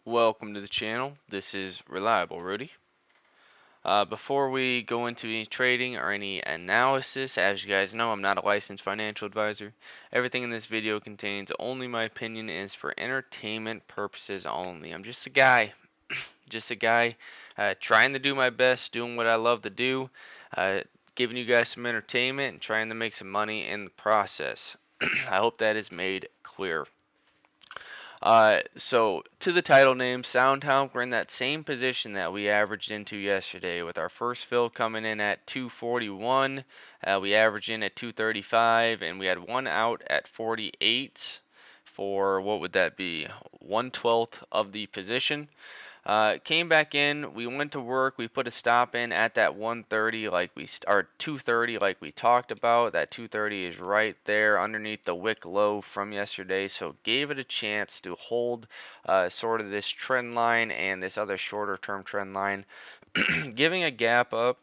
Welcome to the channel. This is Reliable Rudy. Before we go into any trading or any analysis, as you guys know, I'm not a licensed financial advisor. Everything in this video contains only my opinion and is for entertainment purposes only. I'm just a guy, trying to do my best, doing what I love to do, uh, giving you guys some entertainment and trying to make some money in the process. I hope that is made clear. So to the title name, SOUN, we're in that same position that we averaged into yesterday with our first fill coming in at 241. We averaged in at 235, and we had one out at 48 for what would that be? 1/12 of the position. Came back in, we went to work, we put a stop in at that 130 or 230 like we talked about. That 230 is right there underneath the wick low from yesterday, so gave it a chance to hold sort of this trend line and this other shorter term trend line, giving a gap up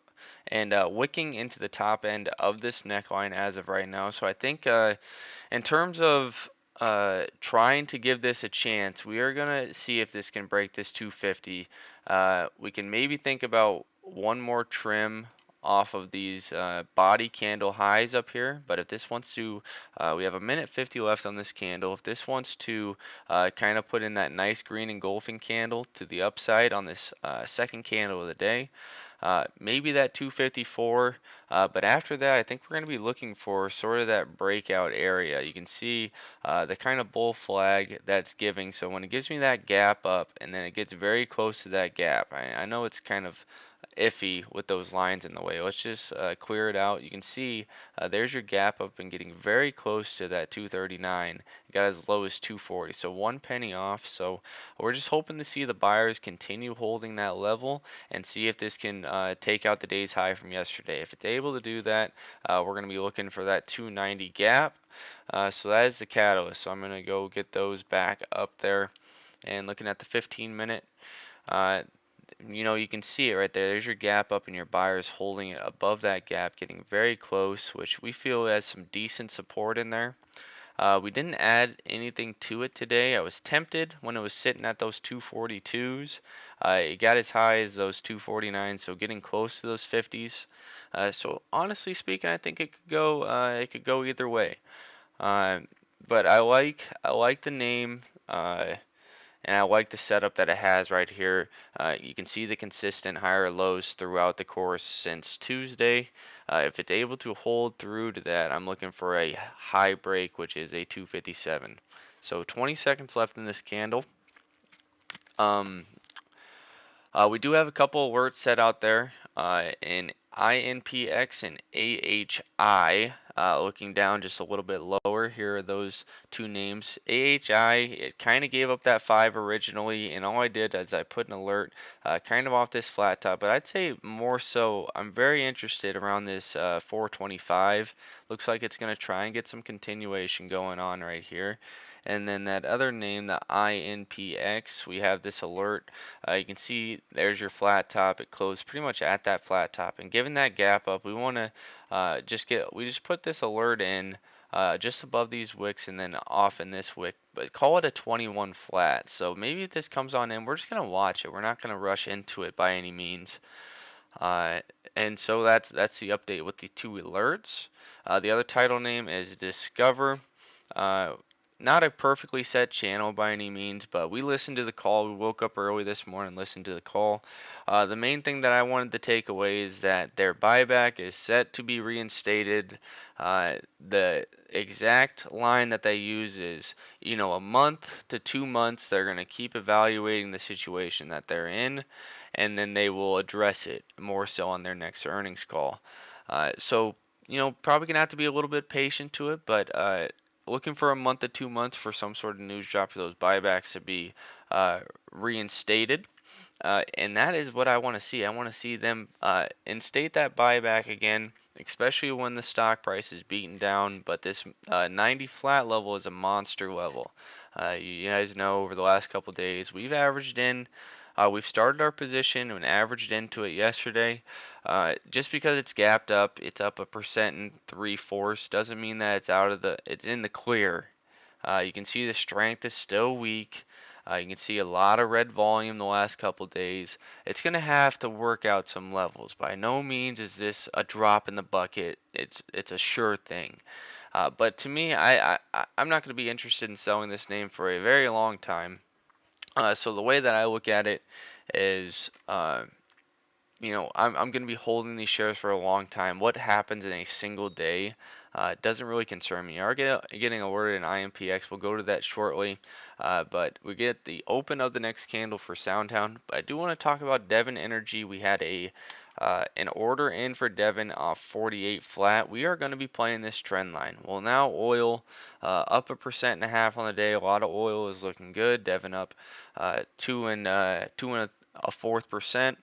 and wicking into the top end of this neckline as of right now. So I think in terms of trying to give this a chance, we are gonna see if this can break this 250. We can maybe think about one more trim off of these body candle highs up here, but if this wants to, we have a minute 50 left on this candle. If this wants to kind of put in that nice green engulfing candle to the upside on this second candle of the day, maybe that 254, but after that, I think we're going to be looking for sort of that breakout area. You can see the kind of bull flag that's giving. So when it gives me that gap up and then it gets very close to that gap, I know it's kind of iffy with those lines in the way. Let's just clear it out. You can see there's your gap up and getting very close to that 239. It got as low as 240, so 1 penny off. So we're just hoping to see the buyers continue holding that level and see if this can take out the day's high from yesterday. If it's able to do that, we're going to be looking for that 290 gap. So that is the catalyst. So I'm going to go get those back up there. And looking at the 15-minute, you can see it right there. There's your gap up and your buyers holding it above that gap, getting very close, which we feel has some decent support in there. We didn't add anything to it today. I was tempted when it was sitting at those 242s. It got as high as those 249s, so getting close to those 50s. So honestly speaking, I think it could go either way. But I like the name. And I like the setup that it has right here. You can see the consistent higher lows throughout the course since Tuesday. If it's able to hold through to that, I'm looking for a high break, which is a 257. So 20 seconds left in this candle. We do have a couple alerts set out there in INPX and AHI. Looking down just a little bit lower, here are those two names. AHI, it kind of gave up that 5 originally, and all I did is I put an alert kind of off this flat top, but I'd say more so I'm very interested around this 425. Looks like it's going to try and get some continuation going on right here. And then that other name, the INPX, we have this alert. You can see there's your flat top. It closed pretty much at that flat top. And given that gap up, we want to we just put this alert in just above these wicks and then off in this wick. But call it a 21 flat. So maybe if this comes on in, we're just going to watch it. We're not going to rush into it by any means. And so that's the update with the two alerts. The other title name is Discover. Not a perfectly set channel by any means, but we listened to the call. We woke up early this morning, listened to the call. The main thing that I wanted to take away is that their buyback is set to be reinstated. The exact line that they use is, a month to 2 months, they're going to keep evaluating the situation that they're in, and then they will address it more so on their next earnings call. So, probably going to have to be a little bit patient to it, but looking for a month to 2 months for some sort of news drop for those buybacks to be reinstated. And that is what I want to see. I want to see them instate that buyback again, especially when the stock price is beaten down. But this 90 flat level is a monster level. You guys know over the last couple of days, we've started our position and averaged into it yesterday. Just because it's gapped up, it's up 1.3 doesn't mean that it's in the clear. You can see the strength is still weak. You can see a lot of red volume the last couple days. It's going to have to work out some levels. By no means is this a drop in the bucket. It's a sure thing. But to me, I'm not going to be interested in selling this name for a very long time. So the way that I look at it is, I'm going to be holding these shares for a long time. What happens in a single day doesn't really concern me. You are getting alerted in IMPX. We'll go to that shortly. But we get the open of the next candle for SoundTown. But I do want to talk about Devon Energy. We had an order in for Devon off 48 flat. We are going to be playing this trend line. Well, now oil up 1.5% on the day. A lot of oil is looking good. Devon up two and a fourth percent.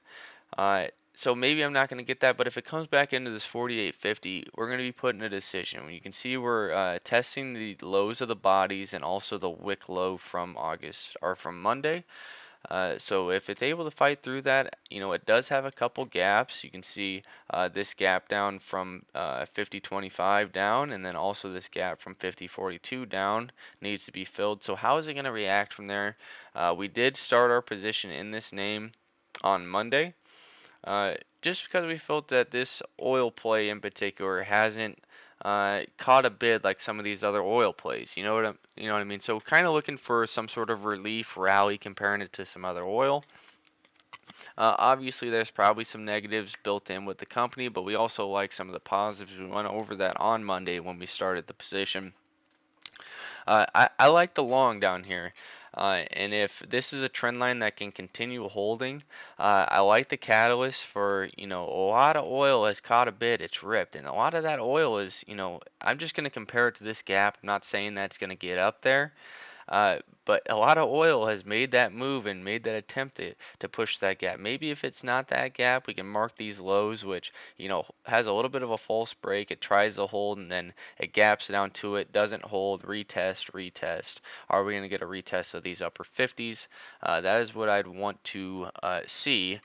So maybe I'm not going to get that, but if it comes back into this 48.50, we're going to be put in a decision. You can see we're testing the lows of the bodies and also the wick low from August or from Monday. So if it's able to fight through that, it does have a couple gaps. You can see this gap down from 50.25 down, and then also this gap from 50.42 down needs to be filled. So how is it going to react from there? We did start our position in this name on Monday. Just because we felt that this oil play in particular hasn't caught a bid like some of these other oil plays. You know what I mean? So kind of looking for some sort of relief rally comparing it to some other oil. Obviously, there's probably some negatives built in with the company, but we also like some of the positives. We went over that on Monday when we started the position. I like the long down here. And if this is a trend line that can continue holding, I like the catalyst for, a lot of oil has caught a bid, it's ripped. And a lot of that oil is, I'm just going to compare it to this gap. I'm not saying that's going to get up there. But a lot of oil has made that move and made that attempt to push that gap. Maybe if it's not that gap, we can mark these lows, which, has a little bit of a false break. It tries to hold and then it gaps down to it, doesn't hold, retest, retest. Are we going to get a retest of these upper 50s? That is what I'd want to see.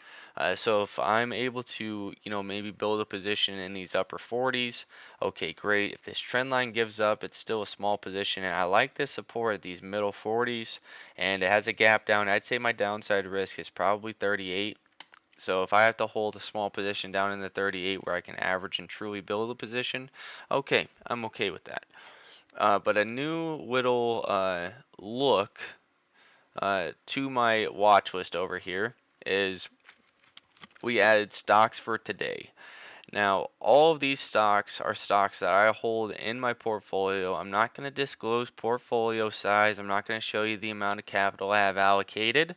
So if I'm able to, maybe build a position in these upper 40s, okay, great. If this trend line gives up, it's still a small position, and I like this support at these middle 40s, and it has a gap down. I'd say my downside risk is probably 38. So if I have to hold a small position down in the 38 where I can average and truly build a position, okay, I'm okay with that. But a new little look to my watch list over here is we added stocks for today. Now, all of these stocks are stocks that I hold in my portfolio. I'm not going to disclose portfolio size. I'm not going to show you the amount of capital I have allocated.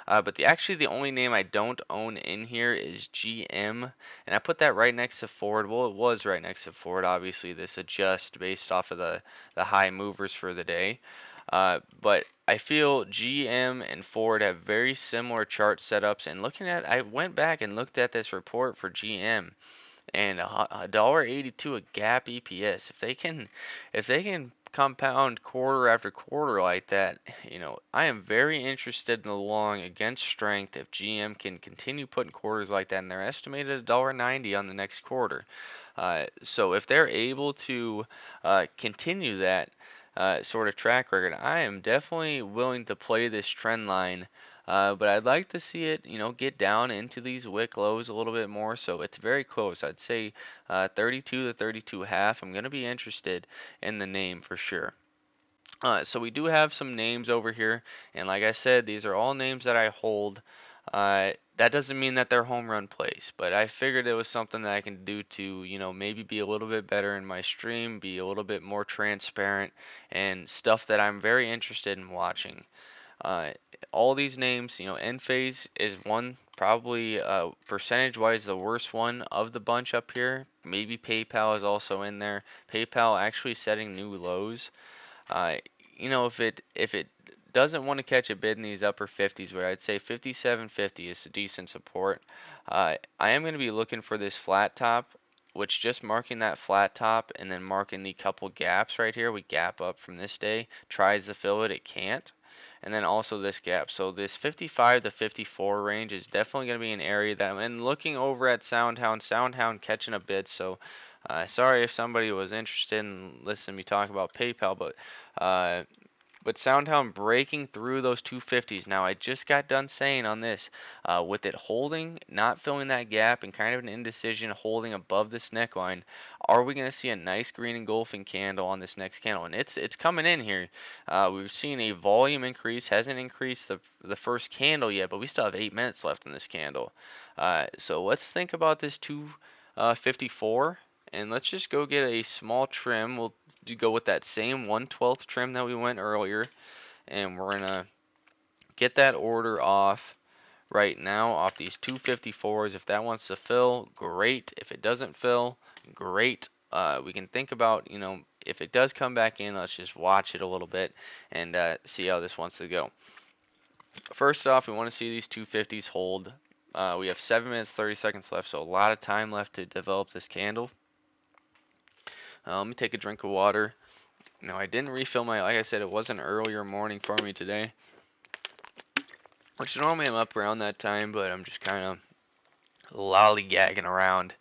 But actually the only name I don't own in here is GM, and I put that right next to Ford. Well, it was right next to Ford. Obviously, this adjusts based off of the high movers for the day. But I feel GM and Ford have very similar chart setups. And I went back and looked at this report for GM, and $1.82 a gap EPS. If they can compound quarter after quarter like that, I am very interested in the long against strength if GM can continue putting quarters like that, and they're estimated $1.90 on the next quarter. So if they're able to continue that sort of track record, I am definitely willing to play this trend line. But I'd like to see it, get down into these wick lows a little bit more. So it's very close. I'd say 32 to 32.5. I'm going to be interested in the name for sure. So we do have some names over here, and like I said, these are all names that I hold. That doesn't mean that they're home run plays, but I figured it was something that I can do to, maybe be a little bit better in my stream, be a little bit more transparent, and stuff that I'm very interested in watching. Uh, all these names, Enphase is one, probably percentage-wise the worst one of the bunch up here. Maybe PayPal is also in there. PayPal actually setting new lows. Uh, if it doesn't want to catch a bid in these upper 50s, where I'd say 57.50 is a decent support. I am going to be looking for this flat top, which just marking that flat top and then marking the couple gaps right here. We gap up from this day, tries to fill it, it can't. And then also this gap. So this 55 to 54 range is definitely going to be an area that I'm looking over at SoundHound catching a bid. So sorry if somebody was interested in listening to me talk about PayPal, but But Soundhound breaking through those 250s. Now, I just got done saying on this, with it holding, not filling that gap, and kind of an indecision holding above this neckline, are we going to see a nice green engulfing candle on this next candle? And it's coming in here. We've seen a volume increase, hasn't increased the first candle yet, but we still have 8 minutes left in this candle. So let's think about this 254, and let's just go get a small trim. We'll go with that same 1/12 trim that we went earlier, and we're gonna get that order off right now off these 254s. If that wants to fill, great. If it doesn't fill, great. We can think about, if it does come back in, let's just watch it a little bit and see how this wants to go. First off, we want to see these 250s hold. We have 7 minutes 30 seconds left, so a lot of time left to develop this candle. Let me take a drink of water. No, I didn't refill like I said, it was an earlier morning for me today. Which normally I'm up around that time, but I'm just kind of lollygagging around.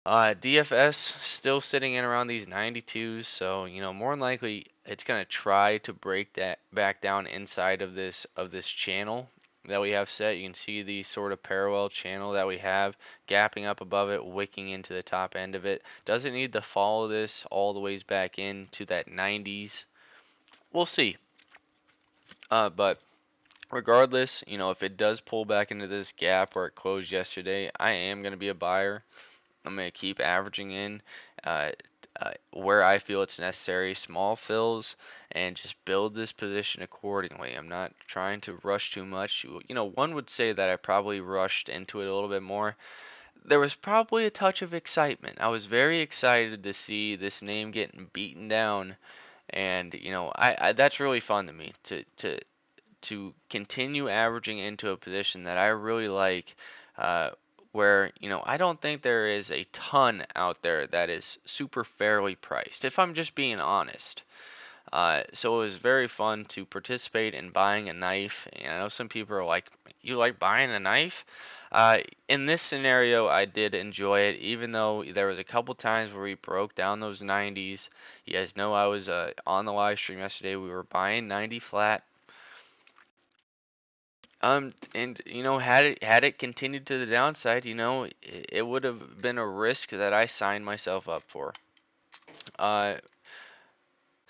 DFS still sitting in around these 92s, so more than likely it's gonna try to break that back down inside of this channel that we have set. You can see the sort of parallel channel that we have gapping up above it, wicking into the top end of it. Doesn't need to follow this all the ways back into that 90s. We'll see. But regardless, if it does pull back into this gap where it closed yesterday, I am going to be a buyer. I'm going to keep averaging in uh, where I feel it's necessary, small fills, and just build this position accordingly. I'm not trying to rush too much. One would say that I probably rushed into it a little bit more. There was probably a touch of excitement. I was very excited to see this name getting beaten down, and I that's really fun to me to continue averaging into a position that I really like, where I don't think there is a ton out there that is super fairly priced, if I'm just being honest. So it was very fun to participate in buying a knife, and I know some people are like, "You like buying a knife?" In this scenario, I did enjoy it, even though there was a couple times where we broke down those 90s. You guys know I was on the live stream yesterday. We were buying 90 flat. And had it continued to the downside, it would have been a risk that I signed myself up for. Uh,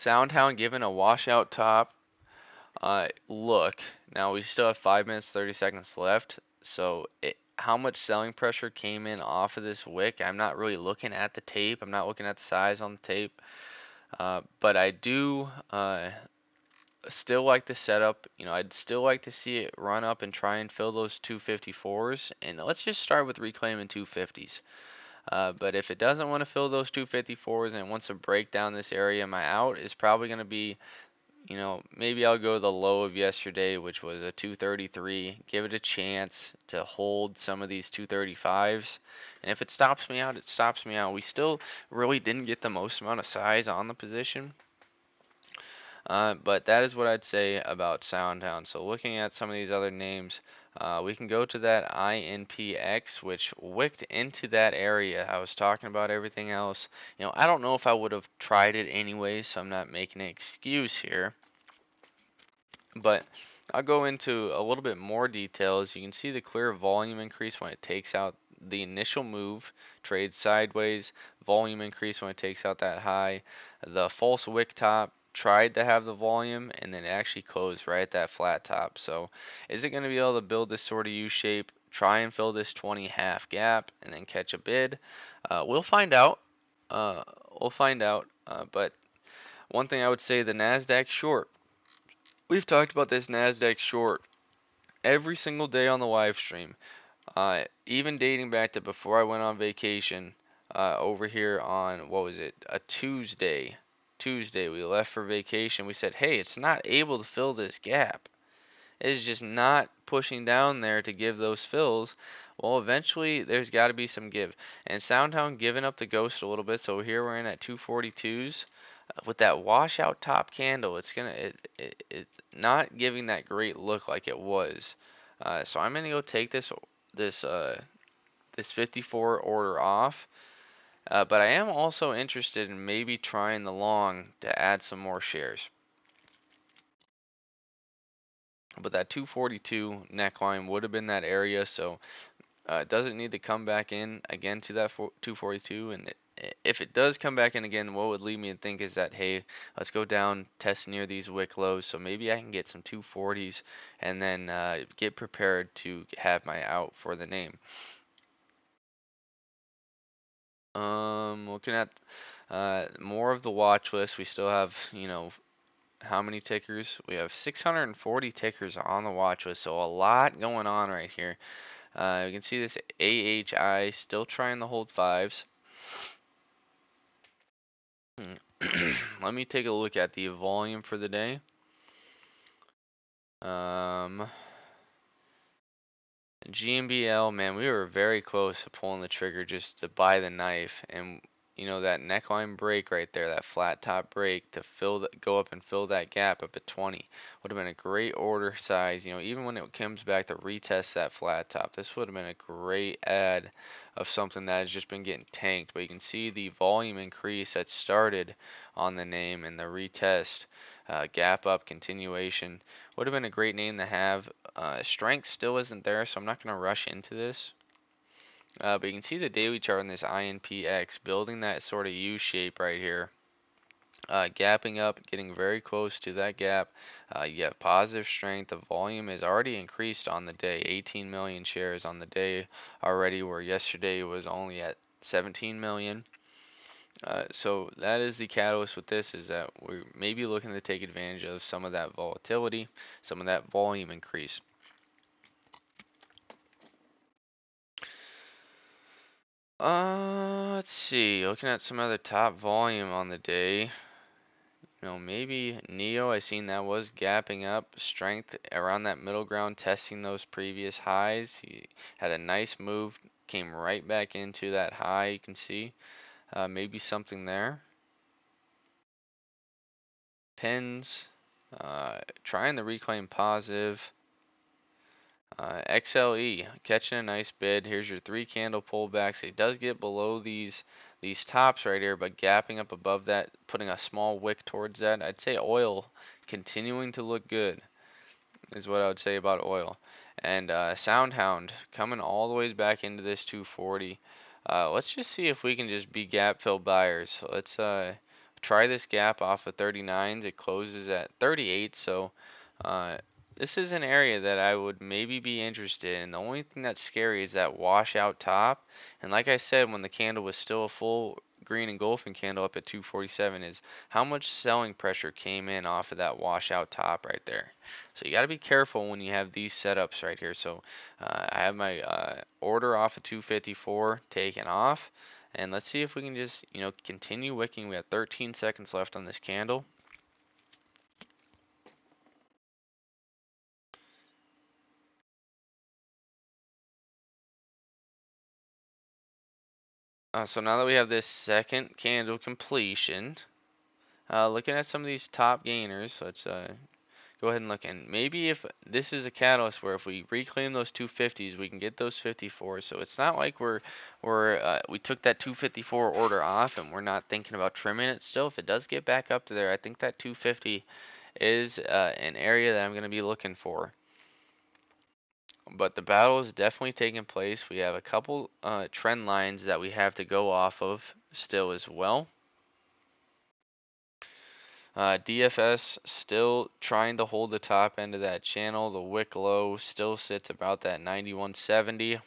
Soundhound given a washout top. Look, now we still have 5 minutes 30 seconds left. So how much selling pressure came in off of this wick? I'm not really looking at the tape. I'm not looking at the size on the tape. But I do still like the setup. I'd still like to see it run up and try and fill those 254s. And let's just start with reclaiming 250s. But if it doesn't want to fill those 254s and it wants to break down this area, my out is probably going to be, maybe I'll go the low of yesterday, which was a 233. Give it a chance to hold some of these 235s. And if it stops me out, it stops me out. We still really didn't get the most amount of size on the position. But that is what I'd say about Soundhound. So looking at some of these other names, we can go to that INPX, which wicked into that area. I was talking about everything else. I don't know if I would have tried it anyway, so I'm not making an excuse here. But I'll go into a little bit more details. You can see the clear volume increase when it takes out the initial move, trade sideways, volume increase when it takes out that high. The false wick top tried to have the volume and then it actually closed right at that flat top. So is it going to be able to build this sort of U shape, try and fill this 20 half gap and then catch a bid? We'll find out. We'll find out. But one thing I would say, the NASDAQ short. We've talked about this NASDAQ short every single day on the live stream. Even dating back to before I went on vacation, over here on, what was it, a Tuesday. We left for vacation. We said, hey, it's not able to fill this gap. It is just not pushing down there to give those fills. Well, eventually there's got to be some give. And Soundhound giving up the ghost a little bit. So here we're in at 242s. With that washout top candle, it's not giving that great look like it was. So I'm gonna go take this 54 order off. But I am also interested in maybe trying the long to add some more shares. but that 242 neckline would have been that area, so it doesn't need to come back in again to that 242. And if it does come back in again, what would lead me to think is that, hey, let's go down, test near these wick lows, so maybe I can get some 240s and then get prepared to have my out for the name. Looking at more of the watch list, we still have, how many tickers? We have 640 tickers on the watch list, so a lot going on right here. You can see this AHI still trying to hold fives. Let me take a look at the volume for the day. GMBL, man, we were very close to pulling the trigger just to buy the knife, and that neckline break right there, that flat top break to go up and fill that gap up at 20 would have been a great order size. Even when it comes back to retest that flat top, this would have been a great add of something that has just been getting tanked. But you can see the volume increase that started on the name and the retest, gap up continuation. Would have been a great name to have. Strength still isn't there, so I'm not going to rush into this. But you can see the daily chart on this INPX building that sort of U shape right here. Gapping up, getting very close to that gap. You have positive strength. The volume is already increased on the day. 18 million shares on the day already, where yesterday was only at 17 million. So that is the catalyst with this, is that we're maybe looking to take advantage of some of that volatility, some of that volume increase. Let's see. Looking at some other top volume on the day. Maybe Neo, I seen that was gapping up, strength around that middle ground, testing those previous highs. He had a nice move, came right back into that high, you can see. Maybe something there. Pins, trying to reclaim positive. XLE catching a nice bid. Here's your 3 candle pullbacks. It does get below these tops right here, but gapping up above that, putting a small wick towards that. I'd say oil continuing to look good is what I would say about oil. And SOUN coming all the way back into this 240. Let's just see if we can just be gap fill buyers. So let's try this gap off of 39s. It closes at 38, so this is an area that I would maybe be interested in. The only thing that's scary is that washout top. And like I said, when the candle was still a full green engulfing candle up at 247, is how much selling pressure came in off of that washout top right there. So you got to be careful when you have these setups right here. So I have my order off of 254 taken off. And let's see if we can just, continue wicking. We have 13 seconds left on this candle. So now that we have this second candle completion, looking at some of these top gainers, let's go ahead and look. And maybe if this is a catalyst where if we reclaim those 250s, we can get those 54s. So it's not like we took that 254 order off and we're not thinking about trimming it still. If it does get back up to there, I think that 250 is an area that I'm going to be looking for. But the battle is definitely taking place. We have a couple trend lines that we have to go off of still as well. DFS still trying to hold the top end of that channel. The wick low still sits about that 91.70.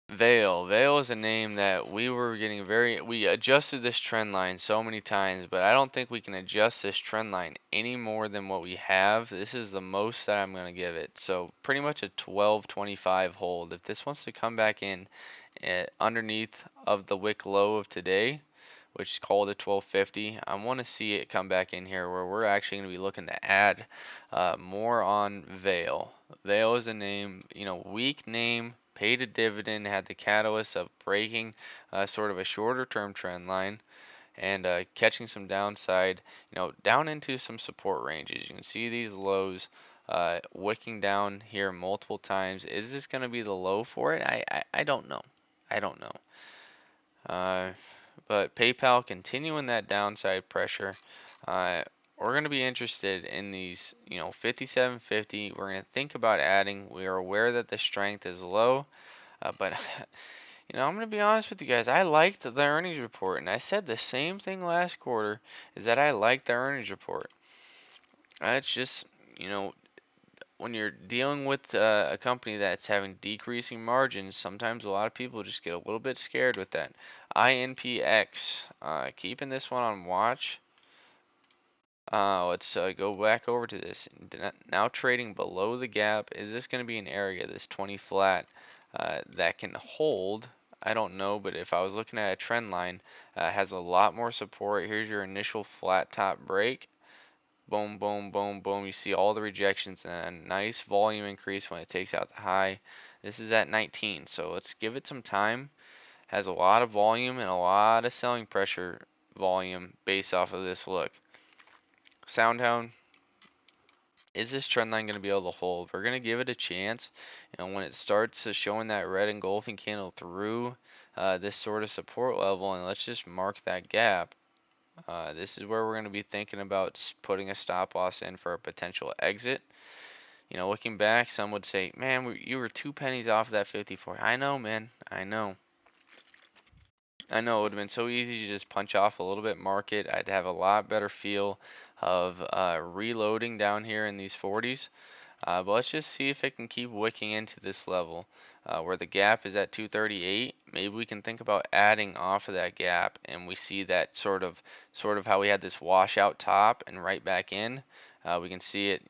Veil is a name that we adjusted this trend line so many times, but I don't think we can adjust this trend line any more than what we have. This is the most that I'm going to give it. So pretty much a 12.25 hold. If this wants to come back in underneath of the wick low of today, which is called a 1250, I want to see it come back in here where we're actually going to be looking to add more on Veil. Veil is a name, weak name, paid a dividend, had the catalyst of breaking sort of a shorter term trend line and catching some downside, down into some support ranges. You can see these lows wicking down here multiple times. Is this going to be the low for it? I don't know. I don't know. But PayPal continuing that downside pressure. Uh, we're going to be interested in these, 57.50. We're going to think about adding. We are aware that the strength is low, but I'm going to be honest with you guys. I liked the earnings report, and I said the same thing last quarter, is that I liked the earnings report. It's just, you know, when you're dealing with a company that's having decreasing margins, sometimes a lot of people just get a little bit scared with that. INPX, keeping this one on watch. Let's go back over to this. Now trading below the gap. Is this going to be an area, this 20 flat, that can hold? I don't know, but if I was looking at a trend line, has a lot more support. Here's your initial flat top break. Boom, boom, boom, boom. You see all the rejections and a nice volume increase when it takes out the high. This is at 19, so let's give it some time. Has a lot of volume and a lot of selling pressure volume based off of this look. SOUN, is this trend line going to be able to hold? We're going to give it a chance. When it starts showing that red engulfing candle through this sort of support level, and let's just mark that gap. This is where we're going to be thinking about putting a stop loss in for a potential exit. Looking back, some would say, man, you were 2 pennies off of that 54. I know, man. I know. I know it would have been so easy to just punch off a little bit market. I'd have a lot better feel of reloading down here in these 40s. But let's just see if it can keep wicking into this level where the gap is at 238. Maybe we can think about adding off of that gap, and we see that sort of how we had this washout top and right back in. We can see it,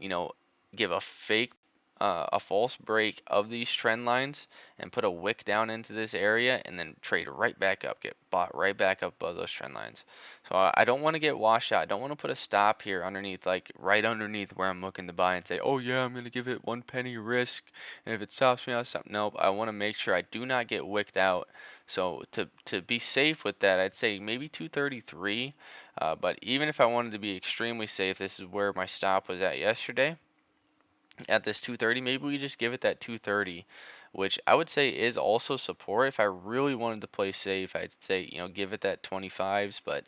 give a false break of these trend lines and put a wick down into this area and then trade right back up, get bought right back up above those trend lines. So I don't want to get washed out. I don't want to put a stop here underneath, like right underneath where I'm looking to buy and say, oh yeah, I'm going to give it 1 penny risk. And if it stops me, I'll stop. Nope. I want to make sure I do not get wicked out. So to be safe with that, I'd say maybe 233. But even if I wanted to be extremely safe, this is where my stop was at yesterday at this 230. Maybe we just give it that 230, which I would say is also support. If I really wanted to play safe, I'd say, give it that 25s, but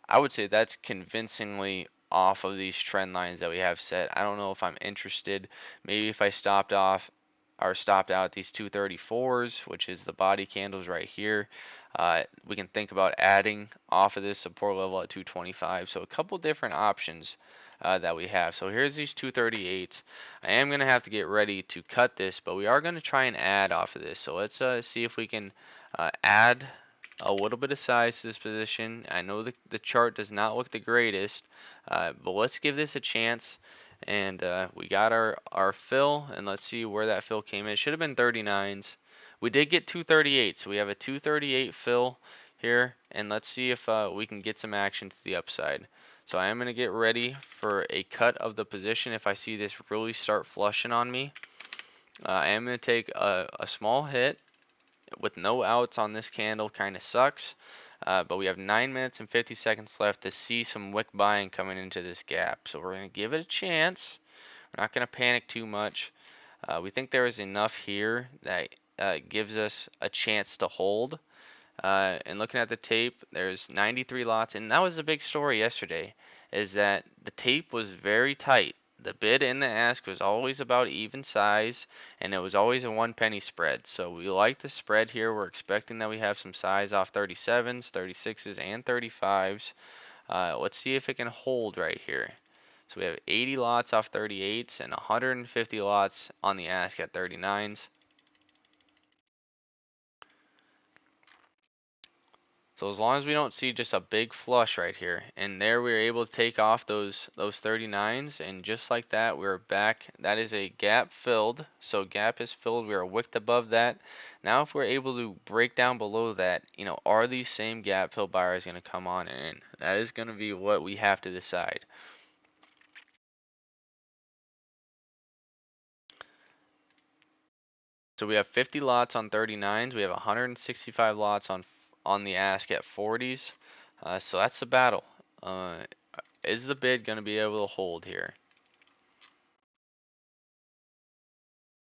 I would say that's convincingly off of these trend lines that we have set. I don't know if I'm interested. Maybe if I stopped off or stopped out at these 234s, which is the body candles right here, we can think about adding off of this support level at 225. So a couple different options that we have. So here's these 238s. I am going to have to get ready to cut this, but we are going to try and add off of this. So let's see if we can add a little bit of size to this position. I know the chart does not look the greatest, but let's give this a chance. And we got our fill, and let's see where that fill came in. It should have been 39s. We did get 238, so we have a 238 fill here, and let's see if we can get some action to the upside. So I am going to get ready for a cut of the position if I see this really start flushing on me. I am going to take a small hit with no outs on this candle. Kind of sucks, but we have 9 minutes and 50 seconds left to see some wick buying coming into this gap. So we're going to give it a chance. We're not going to panic too much. We think there is enough here that gives us a chance to hold. And looking at the tape, there's 93 lots, and that was the big story yesterday, is that the tape was very tight. The bid and the ask was always about even size, and it was always a 1 penny spread. So we like the spread here. We're expecting that we have some size off 37s, 36s, and 35s. Let's see if it can hold right here. So we have 80 lots off 38s and 150 lots on the ask at 39s. So as long as we don't see just a big flush right here, and there we were able to take off those 39s, and just like that, we're back. That is a gap filled. So gap is filled. We are wicked above that. Now if we're able to break down below that, are these same gap fill buyers going to come on in? That is going to be what we have to decide. So we have 50 lots on 39s. We have 165 lots on the ask at 40s. So that's the battle. Is the bid going to be able to hold here?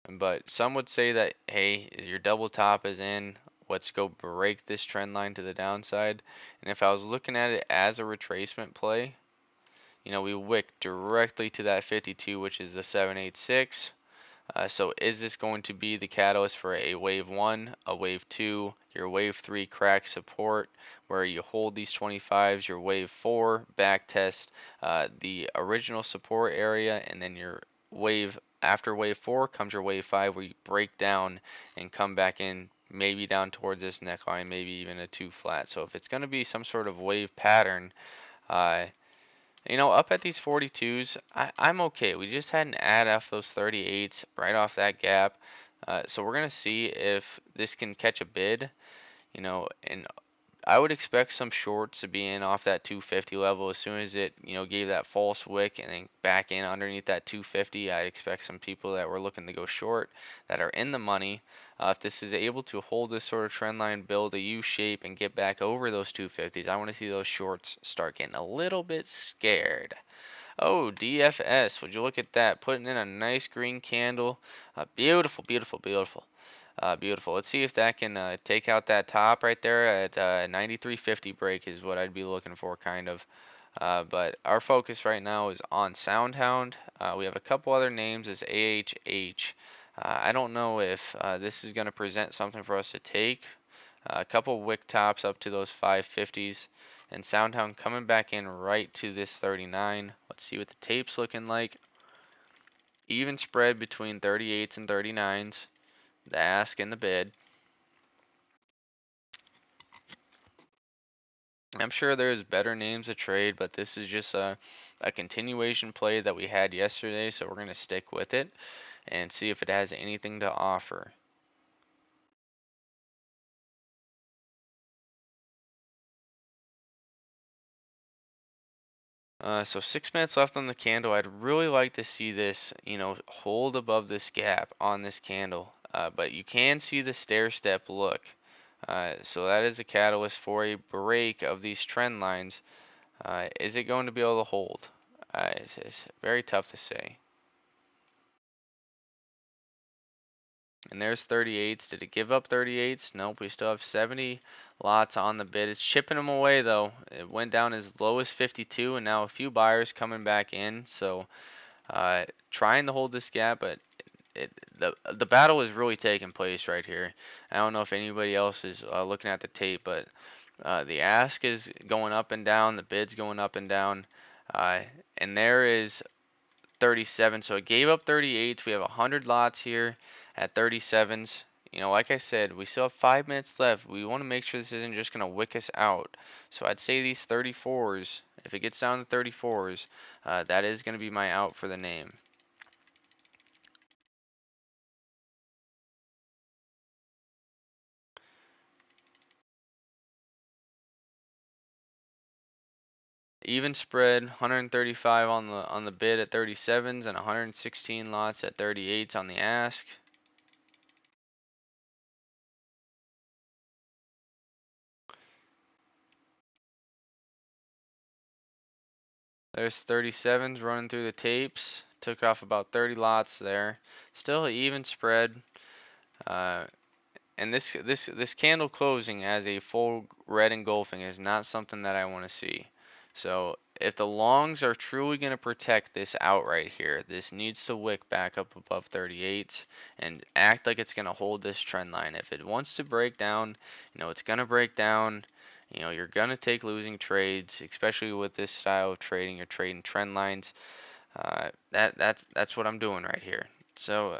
But some would say that, hey, your double top is in. Let's go break this trend line to the downside. And if I was looking at it as a retracement play, we wick directly to that 52, which is the 786. So is this going to be the catalyst for a wave 1, a wave 2, your wave 3 crack support, where you hold these 25s, your wave 4 back test the original support area, and then your wave after wave 4 comes your wave 5, where you break down and come back in, maybe down towards this neckline, maybe even a 2 flat. So if it's going to be some sort of wave pattern, uh, up at these 42s, I'm okay. We just had an add off those 38s right off that gap. So we're going to see if this can catch a bid, and I would expect some shorts to be in off that 250 level as soon as it, gave that false wick and then back in underneath that 250. I expect some people that were looking to go short that are in the money. If this is able to hold this sort of trend line, build a U shape, and get back over those 250s, I want to see those shorts start getting a little bit scared. Oh, DFS, would you look at that? Putting in a nice green candle. Beautiful, beautiful, beautiful. Beautiful. Let's see if that can take out that top right there at 93.50 break is what I'd be looking for, kind of. But our focus right now is on SoundHound. We have a couple other names as AHH. I don't know if this is going to present something for us to take. A couple wick tops up to those 550s. And SoundHound coming back in right to this 39. Let's see what the tape's looking like. Even spread between 38s and 39s. The ask and the bid. I'm sure there's better names to trade, but this is just a continuation play that we had yesterday, so we're going to stick with it and see if it has anything to offer. So 6 minutes left on the candle. I'd really like to see this, hold above this gap on this candle. But you can see the stair step look. So that is a catalyst for a break of these trend lines. Is it going to be able to hold? It's very tough to say. And there's 38s. Did it give up 38s? Nope, we still have 70 lots on the bid. It's chipping them away though. It went down as low as 52 and now a few buyers coming back in. So trying to hold this gap, but the battle is really taking place right here. I don't know if anybody else is looking at the tape, but the ask is going up and down, the bid's going up and down, uh, and there is 37. So it gave up 38. We have 100 lots here at 37s. Like I said, we still have 5 minutes left. We want to make sure this isn't just going to wick us out. So I'd say these 34s, if it gets down to 34s, that is going to be my out for the name. Even spread, 135 on the bid at 37s and 116 lots at 38s on the ask. There's 37s running through the tapes. Took off about 30 lots there. Still an even spread. Uh, and this candle closing as a full red engulfing is not something that I want to see. So if the longs are truly going to protect this out right here, this needs to wick back up above 38 and act like it's going to hold this trend line. If it wants to break down, it's going to break down. You're going to take losing trades, especially with this style of trading. You're trading trend lines. That's what I'm doing right here. So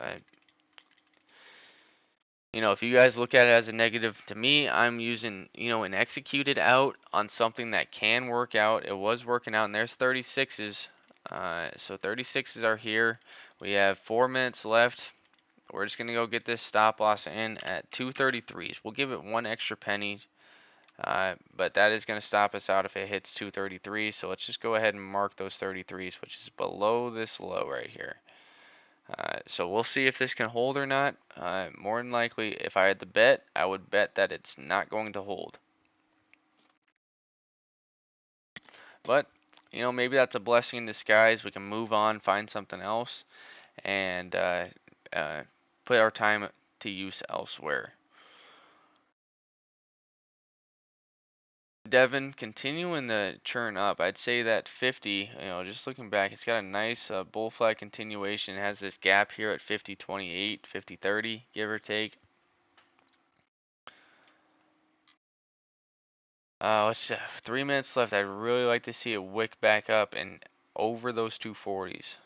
if you guys look at it as a negative, to me, I'm using, an executed out on something that can work out. It was working out, and there's 36s. So 36s are here. We have 4 minutes left. We're just going to go get this stop loss in at 233s. We'll give it one extra penny, but that is going to stop us out if it hits 233. So let's just go ahead and mark those 33s, which is below this low right here. So we'll see if this can hold or not. More than likely, if I had to bet, I would bet that it's not going to hold. But, maybe that's a blessing in disguise. We can move on, find something else, and uh, put our time to use elsewhere. Devon continuing the churn up. I'd say that 50, just looking back, it's got a nice bull flag continuation. It has this gap here at 50.28, 50.30, give or take. Let's see, 3 minutes left. I'd really like to see it wick back up and over those 240s.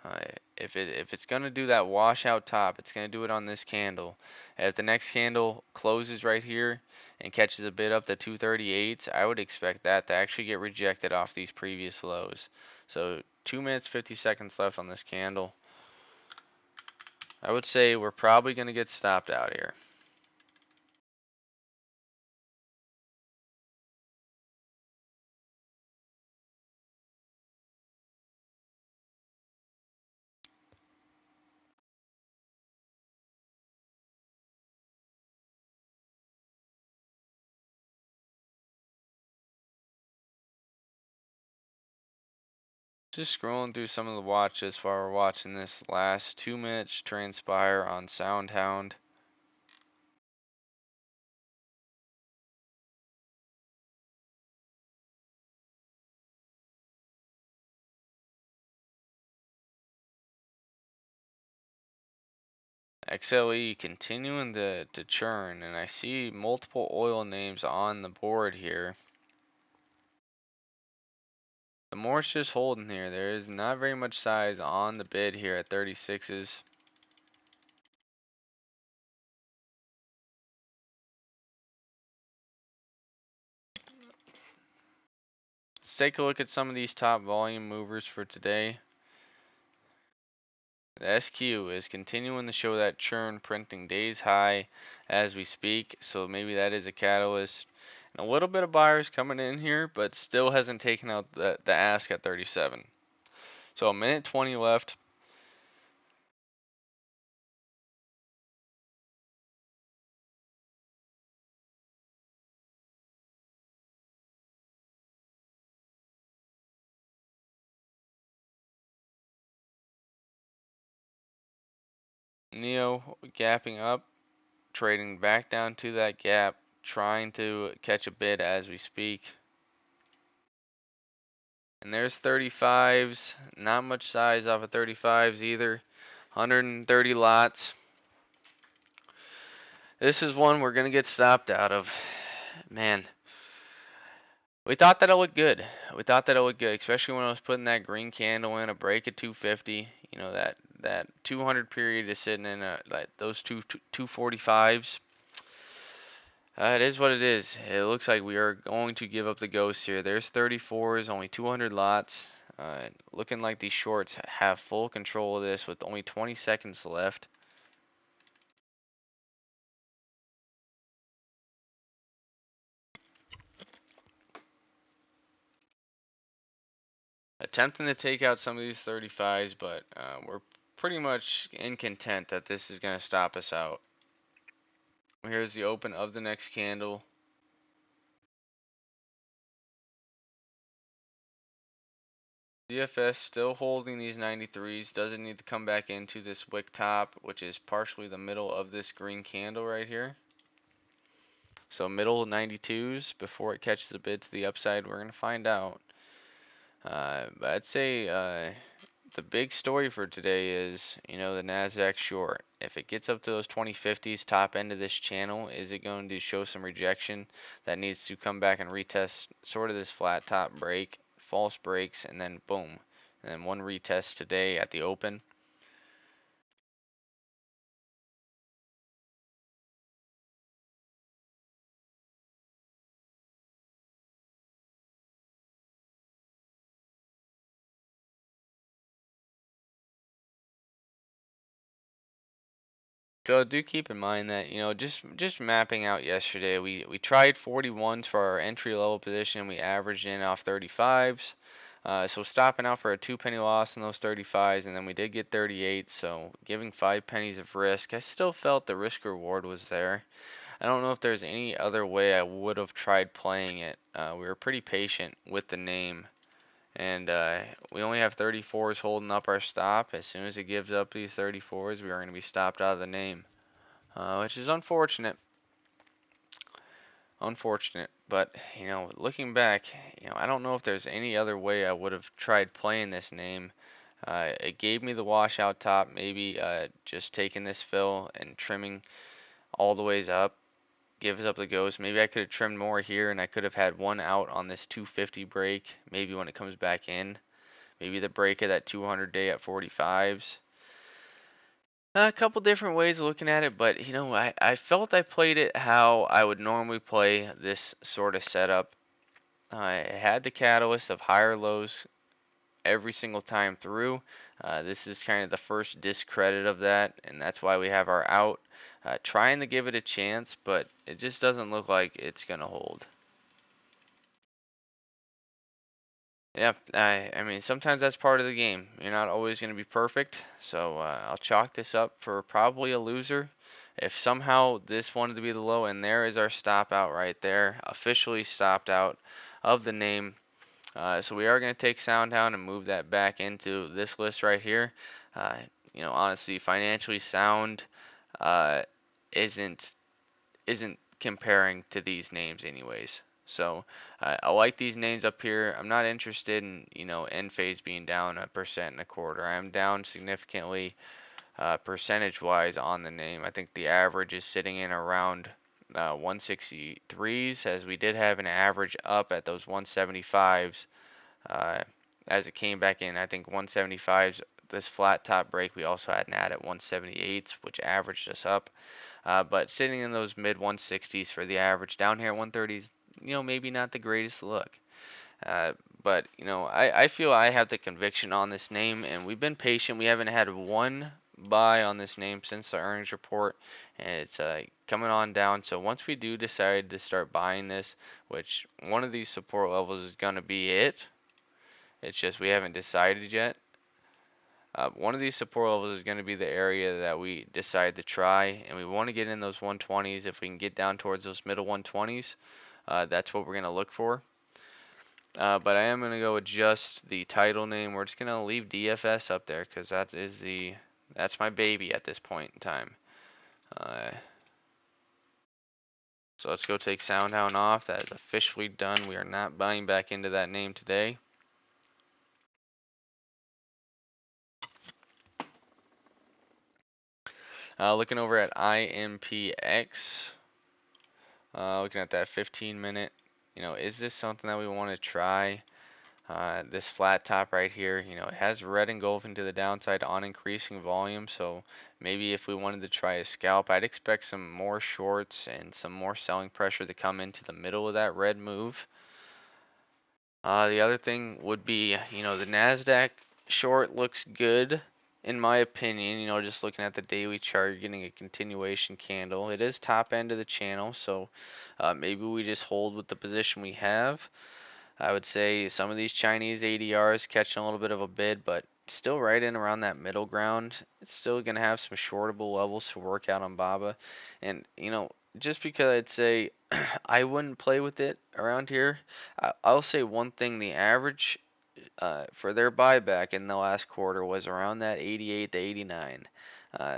Uh, if it's gonna do that washout top, it's gonna do it on this candle. And if the next candle closes right here and catches a bid up to 238s, I would expect that to actually get rejected off these previous lows. So 2 minutes 50 seconds left on this candle. I would say we're probably gonna get stopped out here. Just scrolling through some of the watches while we're watching this last 2 minutes transpire on SoundHound. XLE continuing to churn, and I see multiple oil names on the board here. The more it's just holding here. There is not very much size on the bid here at 36s. Let's take a look at some of these top volume movers for today. The SQ is continuing to show that churn, printing days high as we speak, so maybe that is a catalyst. And a little bit of buyers coming in here, but still hasn't taken out the ask at 37. So a minute 20 left. Neo gapping up, trading back down to that gap, trying to catch a bid as we speak. And there's 35s, not much size off of 35s either. 130 lots. This is one we're gonna get stopped out of. Man, we thought that it looked good. We thought that it looked good, especially when I was putting that green candle in a break at 250. That 200 period is sitting in like those 245s. It is what it is. It looks like we are going to give up the ghost here. There's 34s, only 200 lots. Looking like these shorts have full control of this with only 20 seconds left. Attempting to take out some of these 35s, but we're pretty much in content that this is going to stop us out. Here's the open of the next candle. DFS still holding these 93s. Doesn't need to come back into this wick top, which is partially the middle of this green candle right here. So middle 92s before it catches a bid to the upside. We're going to find out. But I'd say the big story for today is, the NASDAQ short. If it gets up to those 2050s, top end of this channel, is it going to show some rejection that needs to come back and retest sort of this flat top break, false breaks, and then boom. And then one retest today at the open. So do keep in mind that, just mapping out yesterday, we tried 41s for our entry level position. We averaged in off 35s. So stopping out for a 2 penny loss in those 35s, and then we did get 38. So giving 5 pennies of risk, I still felt the risk reward was there. I don't know if there's any other way I would have tried playing it. We were pretty patient with the name. And we only have 34s holding up our stop. As soon as it gives up these 34s, we are going to be stopped out of the name, which is unfortunate. unfortunate. But looking back, I don't know if there's any other way I would have tried playing this name. It gave me the washout top, maybe just taking this fill and trimming all the ways up gives up the ghost. Maybe I could have trimmed more here and I could have had one out on this 250 break, maybe when it comes back in. Maybe the break of that 200 day at 45s. A couple different ways of looking at it, but I felt I played it how I would normally play this sort of setup. I had the catalyst of higher lows every single time through. This is kind of the first discredit of that, and that's why we have our out. Trying to give it a chance, but it just doesn't look like it's going to hold. Yeah, I mean, sometimes that's part of the game. You're not always going to be perfect, so I'll chalk this up for probably a loser. If somehow this wanted to be the low, and there is our stop out right there, officially stopped out of the name. So we are going to take SOUN down and move that back into this list right here. Uh, honestly, financially sound uh, isn't isn't comparing to these names anyways. So I like these names up here. I'm not interested in end phase being down 1.25%. I am down significantly percentage wise on the name. I think the average is sitting in around 163s, as we did have an average up at those 175s uh, as it came back in. I think 175s, this flat top break, we also had an ad at 178s, which averaged us up. But sitting in those mid 160s for the average, down here at 130s, maybe not the greatest look. But I feel I have the conviction on this name, and we've been patient. We haven't had one buy on this name since the earnings report, and it's coming on down. So once we do decide to start buying this, which one of these support levels is going to be it, it's just we haven't decided yet. One of these support levels is going to be the area that we decide to try, and we want to get in those 120s. If we can get down towards those middle 120s, that's what we're going to look for. But I am going to go with just the title name. We're just going to leave DFS up there because that's my baby at this point in time. Uh, so let's go take SoundHound off. That is officially done. We are not buying back into that name today. Looking over at IMPX. Looking at that 15-minute. Is this something that we want to try? This flat top right here, it has red engulfing to the downside on increasing volume. So maybe if we wanted to try a scalp, I'd expect some more shorts and some more selling pressure to come into the middle of that red move. The other thing would be, the NASDAQ short looks good in my opinion. Just looking at the daily chart, you're getting a continuation candle. It is top end of the channel, so maybe we just hold with the position we have. I would say some of these Chinese ADRs catching a little bit of a bid, but still right in around that middle ground. It's still going to have some shortable levels to work out on BABA. And, just because I'd say I wouldn't play with it around here, I'll say one thing: the average for their buyback in the last quarter was around that 88 to 89.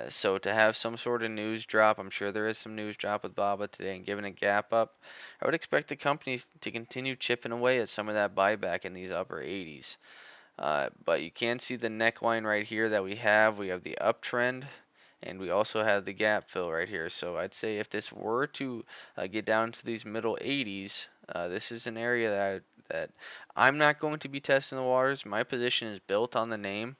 So to have some sort of news drop, I'm sure there is some news drop with BABA today and giving a gap up, I would expect the company to continue chipping away at some of that buyback in these upper 80s. But you can see the neckline right here that we have. We have the uptrend, and we also have the gap fill right here. So I'd say if this were to get down to these middle 80s, this is an area that I'm not going to be testing the waters. My position is built on the name,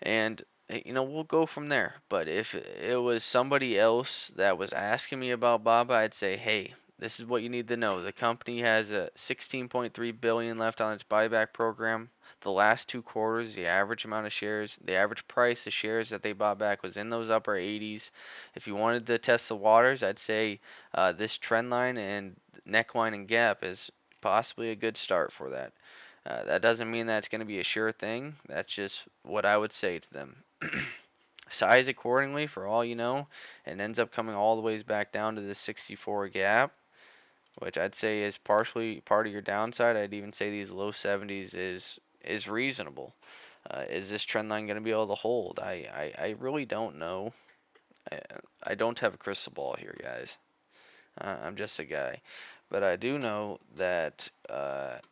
and we'll go from there. But if it was somebody else that was asking me about Baba, I'd say, hey, this is what you need to know. The company has a 16.3 billion left on its buyback program. The last 2 quarters, the average amount of shares, the average price of shares that they bought back was in those upper 80s. If you wanted to test the waters, I'd say this trend line and neckline and gap is possibly a good start for that. That doesn't mean that's going to be a sure thing. That's just what I would say to them. Size accordingly for all you know, and ends up coming all the ways back down to the 64 gap, which I'd say is partially part of your downside. I'd even say these low 70s is reasonable. Is this trend line going to be able to hold? I really don't know. I don't have a crystal ball here, guys. I'm just a guy. But I do know that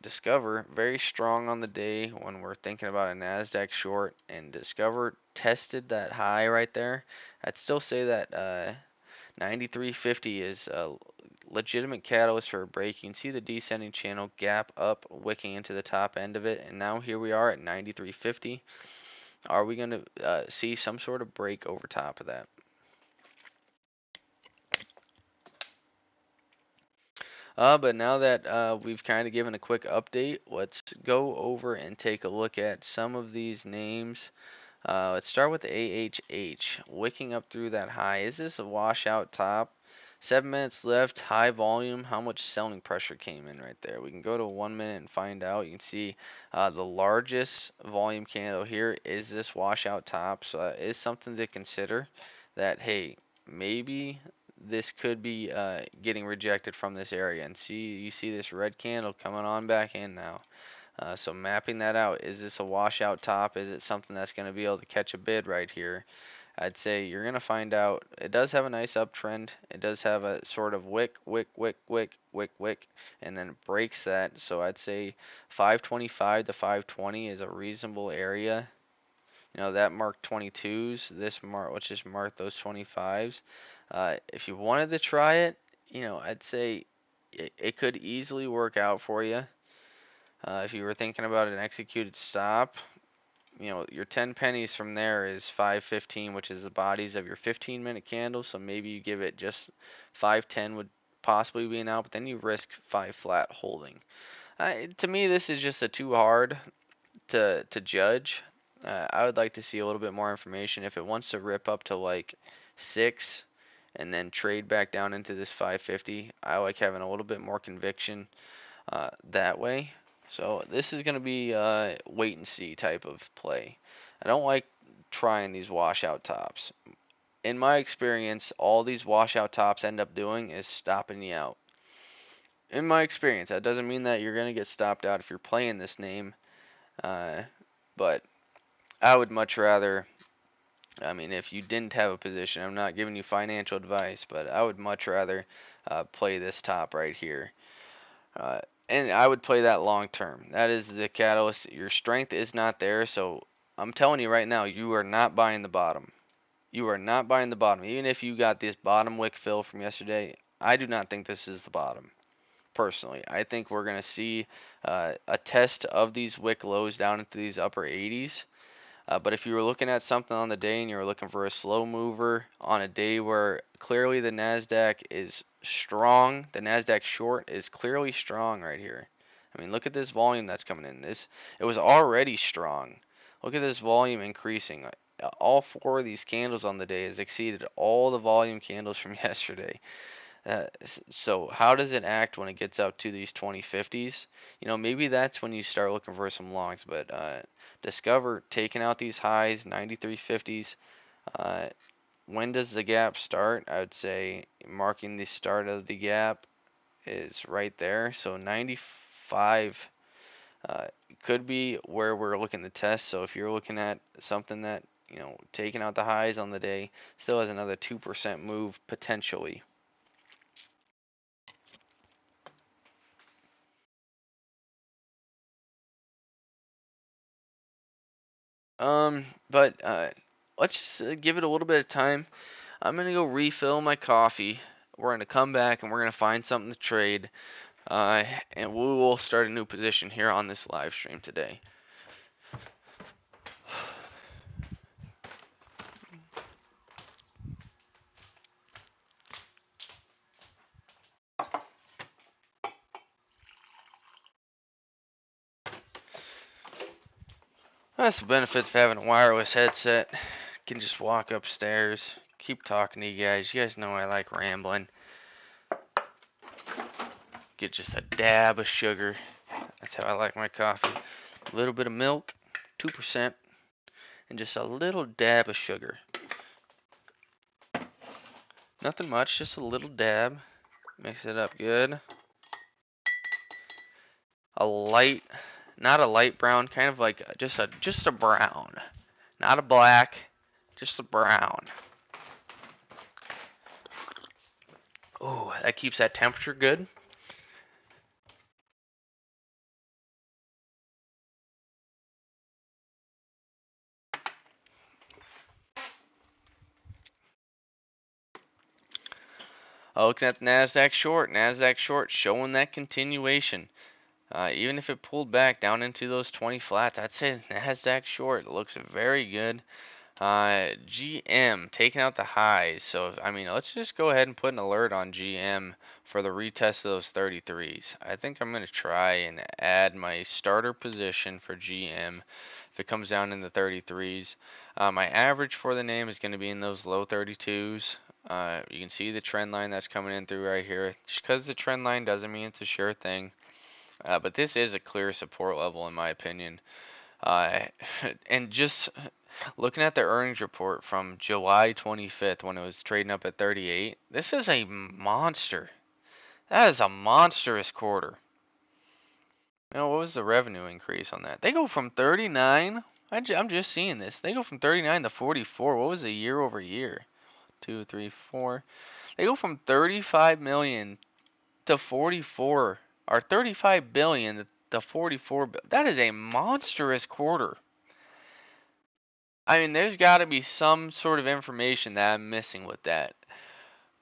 Discover, very strong on the day when we're thinking about a NASDAQ short, and Discover tested that high right there. I'd still say that 93.50 is a legitimate catalyst for a break. You can see the descending channel gap up, wicking into the top end of it, and now here we are at 93.50. Are we going to see some sort of break over top of that? But now that we've kind of given a quick update, let's go over and take a look at some of these names. Let's start with AHH, wicking up through that high. Is this a washout top? 7 minutes left, high volume. How much selling pressure came in right there? We can go to 1 minute and find out. You can see the largest volume candle here is this washout top. So that is something to consider, that hey, maybe this could be getting rejected from this area. And see, you see this red candle coming on back in now. So mapping that out, is this a washout top? Is it something that's going to be able to catch a bid right here? I'd say you're going to find out. It does have a nice uptrend. It does have a sort of wick, wick, wick, wick, wick, wick, and then it breaks that. So I'd say 525 to 520 is a reasonable area. You know, that marked 22s. This mark, let's just mark those 25s. If you wanted to try it, you know, I'd say it could easily work out for you. If you were thinking about an executed stop, you know, your 10 pennies from there is 515, which is the bodies of your 15-minute candle. So maybe you give it just 510 would possibly be an out, but then you risk 5 flat holding. To me, this is just too hard to judge. I would like to see a little bit more information. If it wants to rip up to like 6 and then trade back down into this 550, I like having a little bit more conviction that way. So this is going to be a wait and see type of play. I don't like trying these washout tops. In my experience, all these washout tops end up doing is stopping you out. In my experience, that doesn't mean that you're going to get stopped out if you're playing this name. But I would much rather, I mean, if you didn't have a position, I'm not giving you financial advice, but I would much rather play this top right here. Uh, and I would play that long term. That is the catalyst. Your strength is not there, so I'm telling you right now, you are not buying the bottom. You are not buying the bottom. Even if you got this bottom wick fill from yesterday, I do not think this is the bottom. Personally, I think we're going to see a test of these wick lows down into these upper 80s. But if you were looking at something on the day and you were looking for a slow mover on a day where clearly the NASDAQ is strong, the NASDAQ short is clearly strong right here. I mean, look at this volume that's coming in. It was already strong. Look at this volume increasing. All 4 of these candles on the day has exceeded all the volume candles from yesterday. So how does it act when it gets out to these 2050s? You know, maybe that's when you start looking for some longs. But Discover taking out these highs, 93.50s. When does the gap start? I would say marking the start of the gap is right there. So 95 could be where we're looking to test. So if you're looking at something that, you know, taking out the highs on the day, still has another 2% move potentially. But let's just give it a little bit of time. I'm gonna go refill my coffee. We're gonna come back and we're gonna find something to trade. And we will start a new position here on this live stream today. That's the benefits of having a wireless headset. You can just walk upstairs, keep talking to you guys. You guys know I like rambling. Get just a dab of sugar. That's how I like my coffee. A little bit of milk, 2%, and just a little dab of sugar. Nothing much, just a little dab. Mix it up good. A light, not a light brown, kind of like just a brown. Not a black, just a brown. Oh, That keeps that temperature good. Looking at the NASDAQ short showing that continuation. Even if it pulled back down into those 20 flats, I'd say NASDAQ short looks very good. GM taking out the highs. So, I mean, let's just go ahead and put an alert on GM for the retest of those 33s. I think I'm going to try and add my starter position for GM if it comes down in the 33s. My average for the name is going to be in those low 32s. You can see the trend line that's coming in through right here. Just because the trend line doesn't mean it's a sure thing. But this is a clear support level in my opinion. Uh, and just looking at the earnings report from July 25th when it was trading up at 38, this is a monster. That is a monstrous quarter. What was the revenue increase on that? They go from 39. I'm just seeing this. They go from 39 to 44. What was the year over year? 2, 3, 4. They go from 35 million to 44, or 35 billion to 44. That is a monstrous quarter. I mean, there's got to be some sort of information that I'm missing with that.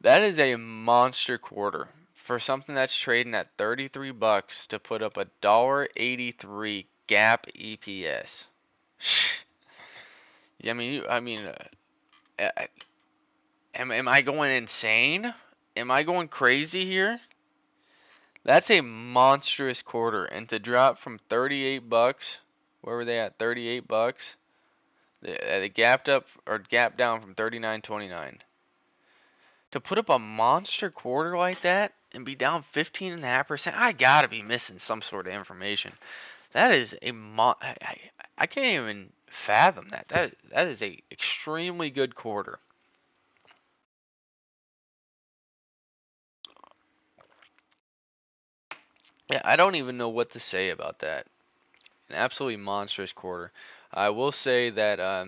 That is a monster quarter for something that's trading at 33 bucks to put up $1.83 gap EPS. Uh, am I going insane? Am I going crazy here? That's a monstrous quarter, and to drop from 38 bucks, where were they at? 38 bucks. They gapped up or gapped down from 39.29. To put up a monster quarter like that and be down 15.5%, I gotta be missing some sort of information. That is I can't even fathom that. That is a extremely good quarter. Yeah, I don't even know what to say about that. An absolutely monstrous quarter. I will say that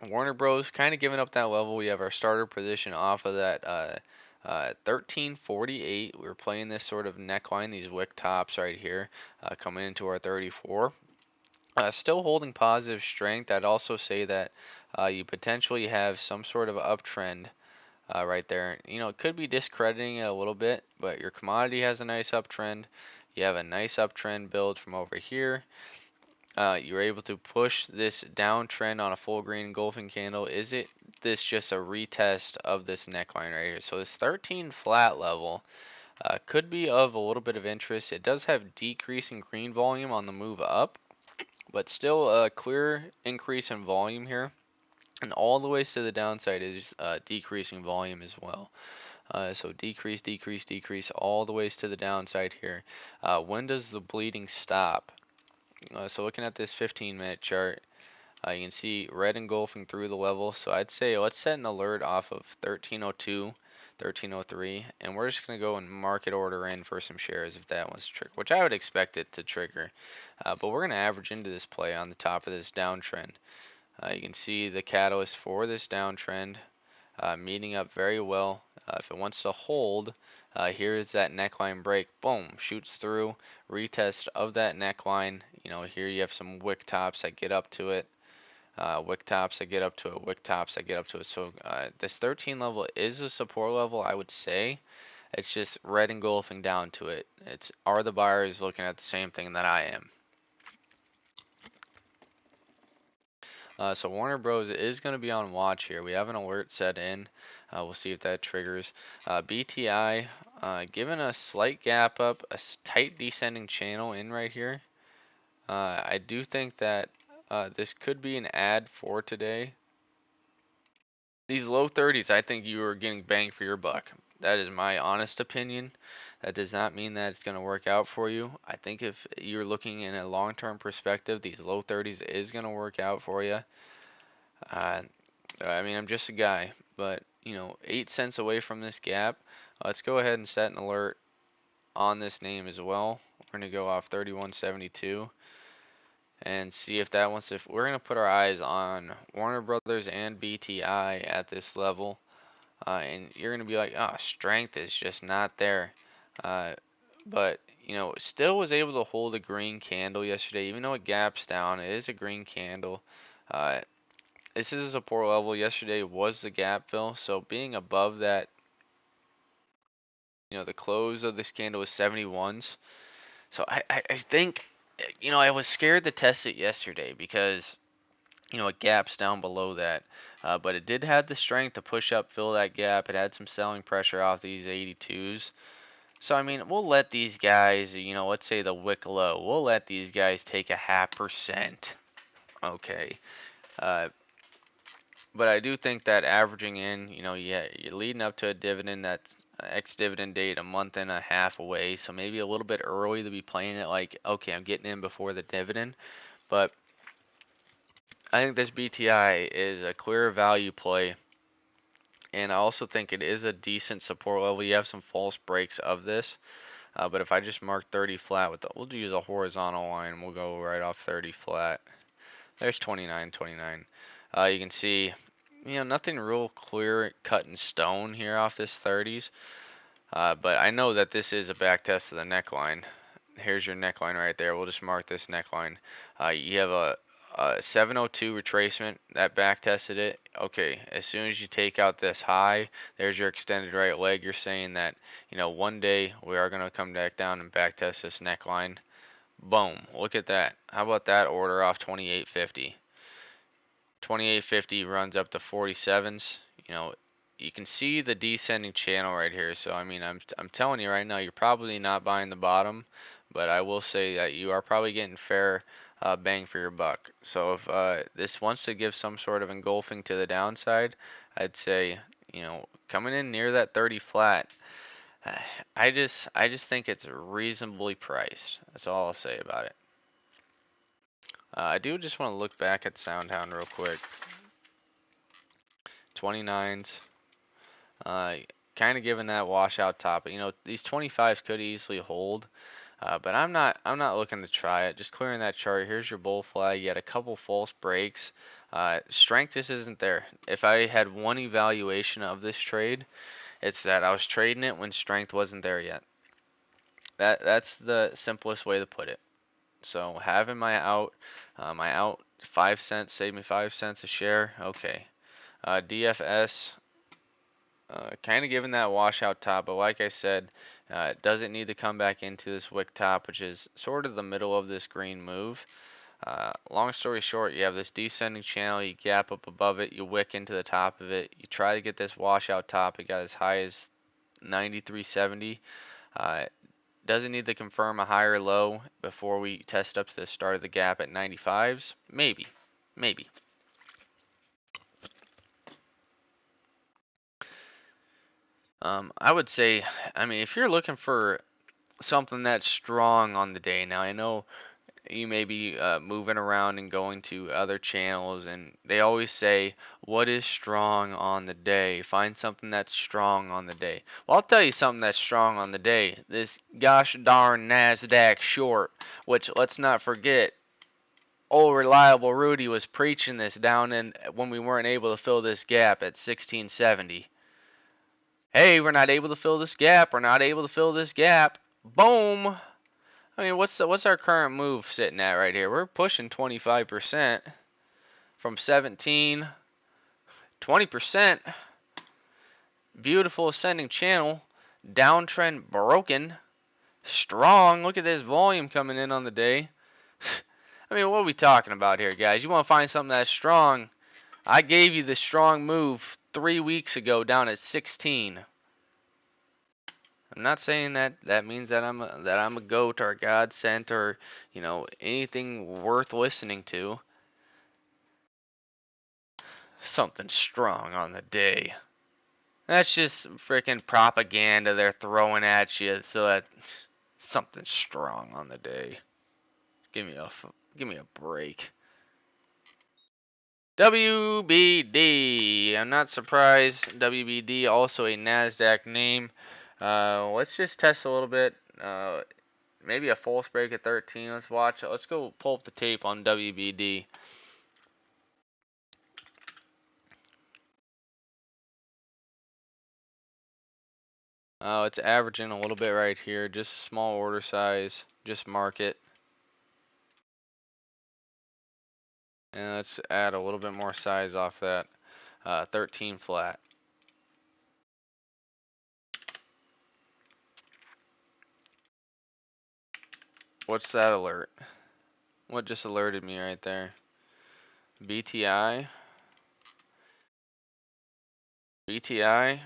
Warner Bros. Kind of giving up that level. We have our starter position off of that 1348. We're playing this sort of neckline, these wick tops right here, coming into our 34. Still holding positive strength. I'd also say that you potentially have some sort of uptrend right there. It could be discrediting it a little bit, but your commodity has a nice uptrend. You have a nice uptrend build from over here. You're able to push this downtrend on a full green engulfing candle. Is this just a retest of this neckline right here? So this 13 flat level could be of a little bit of interest. It does have decreasing green volume on the move up, but still a clear increase in volume here. And all the ways to the downside is decreasing volume as well. So decrease, decrease, decrease, all the ways to the downside here. When does the bleeding stop? So looking at this 15-minute chart, you can see red engulfing through the level. So I'd say let's set an alert off of 1302, 1303, and we're just going to go and market order in for some shares if that wants to trigger, which I would expect it to trigger. But we're going to average into this play on the top of this downtrend. You can see the catalyst for this downtrend meeting up very well. If it wants to hold, here is that neckline break. Boom, shoots through, retest of that neckline. Here you have some wick tops that get up to it. Wick tops that get up to it, wick tops that get up to it. So this 13 level is a support level, I would say. It's just red engulfing down to it. Are the buyers looking at the same thing that I am? So Warner Bros. Is going to be on watch here. We have an alert set in. We'll see if that triggers. BTI given a slight gap up, a tight descending channel in right here. I do think that this could be an ad for today. These low 30s, I think you are getting bang for your buck. That is my honest opinion. That does not mean that it's going to work out for you. I think if you're looking in a long-term perspective, these low 30s is going to work out for you. I'm just a guy, but 8 cents away from this gap. Let's go ahead and set an alert on this name as well. We're going to go off 3172 and see if that we're going to put our eyes on Warner Brothers and BTI at this level. and you're gonna be like, oh, strength is just not there. But still was able to hold a green candle yesterday, even though it gaps down. It is a green candle. Uh, this is a support level. Yesterday was the gap fill, so being above that, the close of this candle was 71s. So I think, I was scared to test it yesterday because it gaps down below that. But it did have the strength to push up, fill that gap. It had some selling pressure off these 82s. So, I mean, we'll let these guys, let's say the wick low, we'll let these guys take a 0.5%. Okay. Uh, but I do think that averaging in, yeah, you're leading up to a dividend that's ex-dividend date a month and a half away. So maybe a little bit early to be playing it like, okay, I'm getting in before the dividend. But I think this BTI is a clear value play. And I also think it is a decent support level. You have some false breaks of this. But if I just mark 30 flat we'll use a horizontal line. We'll go right off 30 flat. There's 29, 29. You can see, nothing real clear cut in stone here off this 30s. But I know that this is a back test of the neckline. Here's your neckline right there. We'll just mark this neckline. You have a 702 retracement that back tested it. Okay, as soon as you take out this high, there's your extended right leg. You're saying that, one day we are going to come back down and back test this neckline. Boom, look at that. How about that order off 2850? 2850 runs up to 47s. You can see the descending channel right here. So I mean, I'm telling you right now, you're probably not buying the bottom, but I will say that you are probably getting fair bang for your buck. So if this wants to give some sort of engulfing to the downside, I'd say, coming in near that 30 flat, I just think it's reasonably priced. That's all I'll say about it. I do just want to look back at SoundHound real quick. 29s. Uh, kind of giving that washout top. These 25s could easily hold, but I'm not looking to try it. Just clearing that chart. Here's your bull flag. You had a couple false breaks. Strength just isn't there. If I had one evaluation of this trade, it's that I was trading it when strength wasn't there yet. That's the simplest way to put it. So having my out 5 cents, save me 5 cents a share. Okay. DFS. Kind of giving that washout top, but like I said, it doesn't need to come back into this wick top, which is sort of the middle of this green move. Long story short, you have this descending channel, you gap up above it, you wick into the top of it, you try to get this washout top, it got as high as 93.70. Doesn't need to confirm a higher low before we test up to the start of the gap at 95s. Maybe. Maybe. I would say, I mean, if you're looking for something that's strong on the day, now I know you may be moving around and going to other channels, and they always say, what is strong on the day? Find something that's strong on the day. Well, I'll tell you something that's strong on the day. This gosh darn NASDAQ short, which let's not forget, old reliable Rudy was preaching this down in when we weren't able to fill this gap at 1670. Hey, we're not able to fill this gap. We're not able to fill this gap. Boom. I mean, what's our current move sitting at right here? We're pushing 25% from 17, 20%. Beautiful ascending channel. Downtrend broken. Strong. Look at this volume coming in on the day. I mean, what are we talking about here, guys? You want to find something that's strong? I gave you the strong move 3 weeks ago down at 16. I'm not saying that means that I'm a goat or a god sent or anything worth listening to. Something strong on the day. That's just freaking propaganda they're throwing at you so that something strong on the day. Give me a break. WBD. I'm not surprised. WBD, also a NASDAQ name. Let's just test a little bit. Maybe a false break at 13. Let's watch. Let's go pull up the tape on WBD. It's averaging a little bit right here, just a small order size, just mark it. And let's add a little bit more size off that 13 flat. What's that alert? What just alerted me right there? BTI? BTI?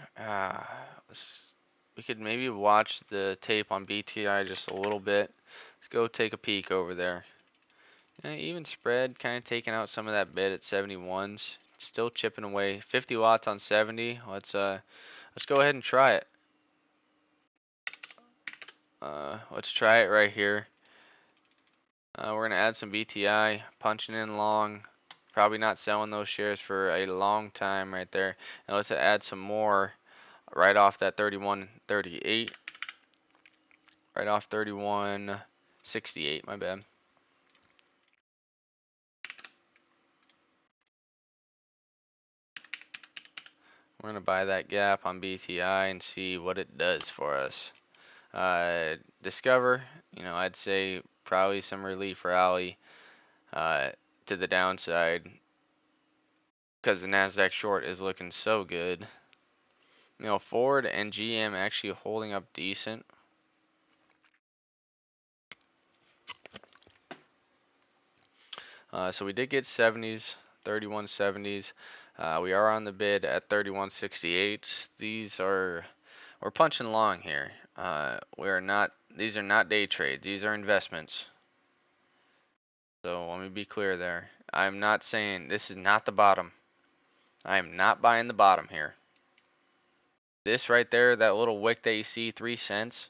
We could maybe watch the tape on BTI just a little bit. Let's go take a peek over there. Yeah, even spread, kind of taking out some of that bid at 71s. Still chipping away. 50 watts on 70. Let's go ahead and try it. Let's try it right here. We're gonna add some BTI, punching in long. Probably not selling those shares for a long time right there. And let's add some more right off that 31.38. Right off 31.68. My bad. We're gonna buy that gap on BTI and see what it does for us. Discover, I'd say probably some relief rally to the downside because the Nasdaq short is looking so good. Ford and GM actually holding up decent. So we did get 70s, 3170s. We are on the bid at 3168s. We're punching long here. These are not day trades. These are investments. So let me be clear there. I'm not saying this is not the bottom. I am not buying the bottom here. This right there, that little wick that you see, 3 cents,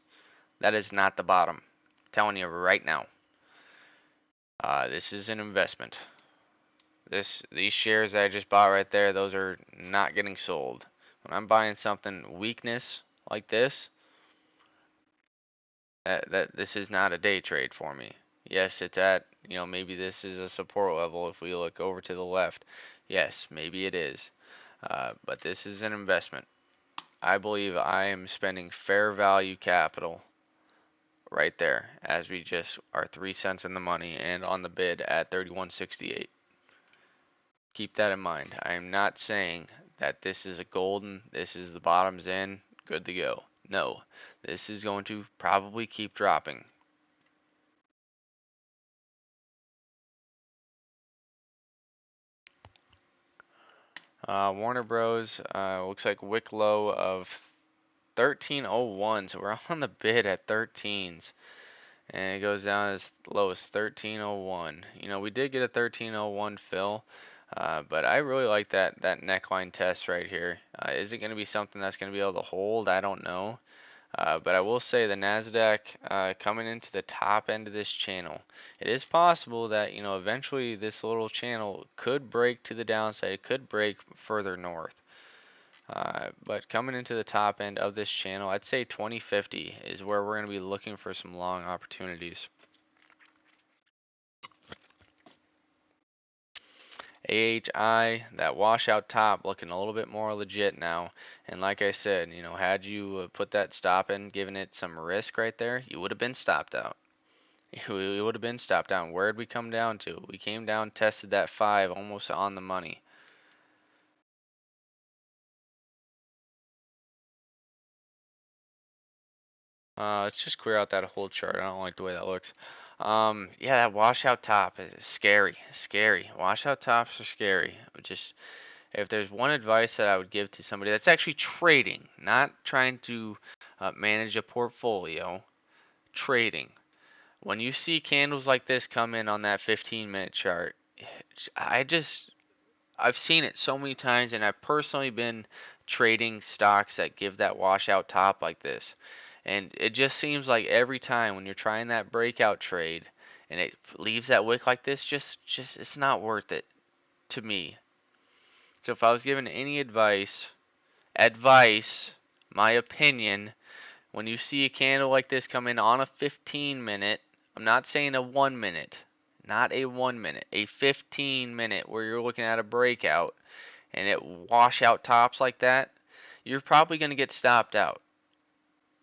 that is not the bottom. I'm telling you right now. This is an investment. These shares that I just bought right there, those are not getting sold. When I'm buying something weakness like this, that this is not a day trade for me. Yes, it's at, maybe this is a support level if we look over to the left. Yes, maybe it is. But this is an investment. I believe I am spending fair value capital right there as we just are 3 cents in the money and on the bid at 31.68. Keep that in mind. I am not saying that this is this is the bottom's in, good to go. No, this is going to probably keep dropping. Warner Bros. Looks like wick low of 1301, so we're on the bid at 13s. And it goes down as low as 1301. We did get a 1301 fill, but I really like that neckline test right here. Is it going to be something that's going to be able to hold? I don't know. But I will say the Nasdaq coming into the top end of this channel, it is possible that eventually this little channel could break to the downside. It could break further north. But coming into the top end of this channel, I'd say 2050 is where we're going to be looking for some long opportunities. AHI, that washout top looking a little bit more legit now. And like I said, had you put that stop in, given it some risk right there, you would have been stopped out. We would have been stopped out. Where did we come down to? We came down, tested that 5, almost on the money. Let's just clear out that whole chart. I don't like the way that looks. Yeah, that washout top is scary. Scary. Washout tops are scary. Just if there's one advice that I would give to somebody that's actually trading, not trying to manage a portfolio, trading. When you see candles like this come in on that 15-minute chart, I just I've seen it so many times, and I've personally been trading stocks that give that washout top like this. And it just seems like every time when you're trying that breakout trade and it leaves that wick like this, just it's not worth it to me. So if I was given any advice, my opinion, when you see a candle like this come in on a 15-minute, I'm not saying a 1 minute, not a 1 minute, a 15-minute where you're looking at a breakout and it wash out tops like that, you're probably going to get stopped out.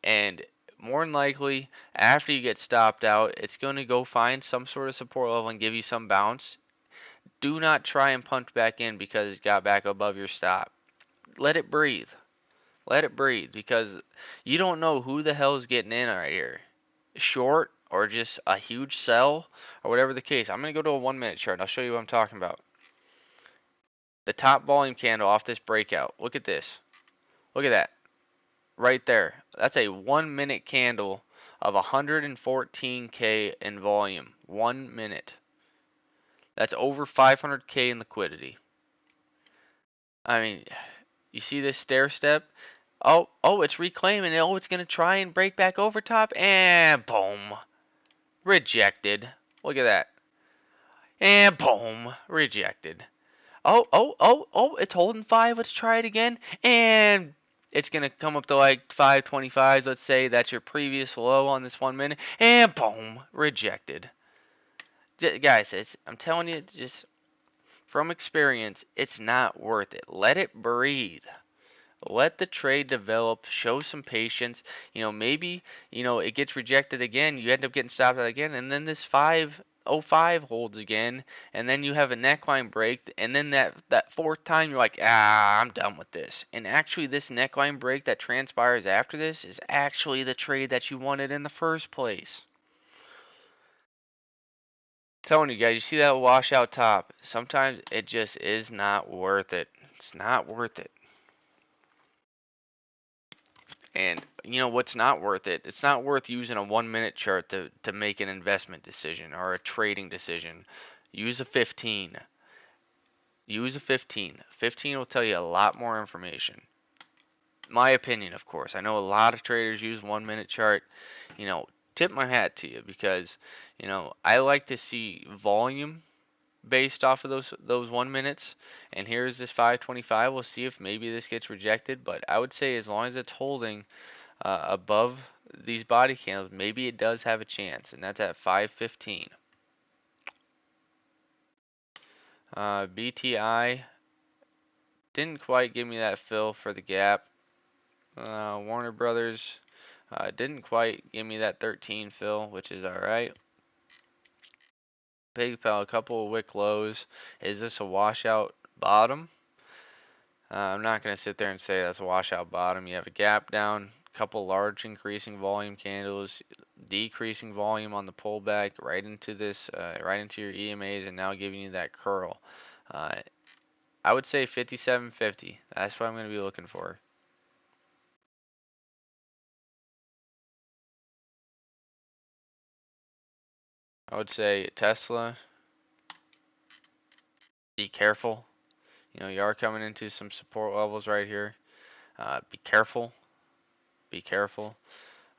And more than likely, after you get stopped out, it's going to go find some sort of support level and give you some bounce. Do not try and punch back in because it got back above your stop. Let it breathe. Let it breathe because you don't know who the hell is getting in right here. Short or just a huge sell or whatever the case. I'm going to go to a 1 minute chart and I'll show you what I'm talking about. The top volume candle off this breakout. Look at this. Look at that. Right there. That's a 1 minute candle of 114K in volume. 1 minute. That's over 500K in liquidity. I mean, you see this stair step? Oh, it's reclaiming. Oh, it's going to try and break back over top. And boom. Rejected. Look at that. And boom. Rejected. Oh, it's holding 5. Let's try it again. And it's going to come up to like 525. Let's say that's your previous low on this 1 minute. And boom. Rejected. Guys, I'm telling you, just from experience, it's not worth it. Let it breathe. Let the trade develop, show some patience. Maybe, it gets rejected again. You end up getting stopped out again, and then this 505 holds again, and then you have a neckline break, and then that fourth time you're like, I'm done with this. And actually, this neckline break that transpires after this is actually the trade that you wanted in the first place. Telling you guys, you see that washout top? Sometimes it just is not worth it. It's not worth it. And you know what's not worth it? It's not worth using a 1 minute chart to make an investment decision or a trading decision. Use a 15. Use a 15. 15 will tell you a lot more information. My opinion, of course. I know a lot of traders use 1 minute chart. Tip my hat to you because, I like to see volume based off of those 1 minutes. And here's this 525. We'll see if maybe this gets rejected. But I would say as long as it's holding above these body candles, maybe it does have a chance, and that's at 515. BTI didn't quite give me that fill for the gap. Warner Brothers didn't quite give me that 13 fill, which is alright. PayPal, a couple of wick lows. Is this a washout bottom? I'm not going to sit there and say that's a washout bottom. You have a gap down, couple large increasing volume candles, decreasing volume on the pullback right into this, right into your EMAs, and now giving you that curl. I would say 57.50. That's what I'm going to be looking for. I would say Tesla, be careful. You are coming into some support levels right here. Be careful. Be careful.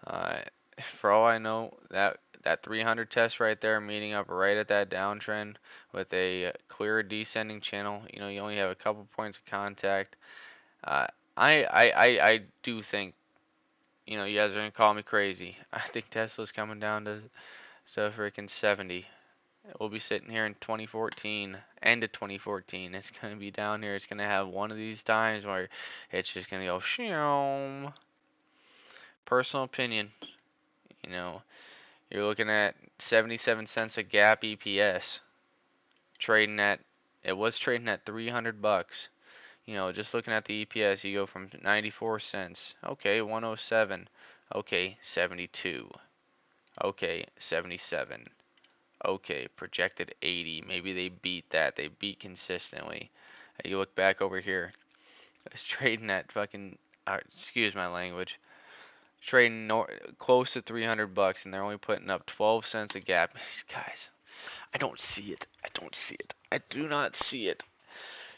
Uh, for all I know, that 300 test right there, meeting up right at that downtrend with a clear descending channel. You only have a couple points of contact. I do think, you guys are gonna call me crazy. I think Tesla's coming down to freaking 70. We'll be sitting here in 2014, end of 2014. It's gonna be down here. It's gonna have one of these times where it's just gonna go shoom. Personal opinion, you know. You're looking at 77 cents a gap EPS. It was trading at 300 bucks. Just looking at the EPS, you go from 94 cents. Okay, 107. Okay, 72. Okay, 77. Okay, projected 80. Maybe they beat that. They beat consistently. You look back over here. It's trading at fucking, excuse my language, trading close to 300 bucks, and they're only putting up 12 cents a gap. Guys, I don't see it. I don't see it. I do not see it.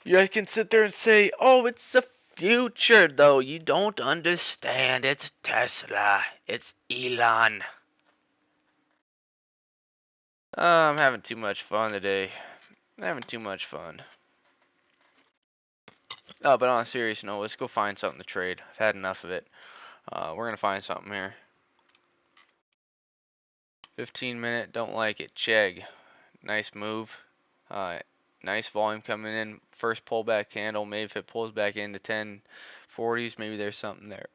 You guys can sit there and say, oh, it's the future, though. You don't understand. It's Tesla. It's Elon. I'm having too much fun today. I'm having too much fun. Oh, but on a serious note, let's go find something to trade. I've had enough of it. We're going to find something here. 15-minute, don't like it. Chegg. Nice move. Nice volume coming in. First pullback candle. Maybe if it pulls back into 1040s, maybe there's something there.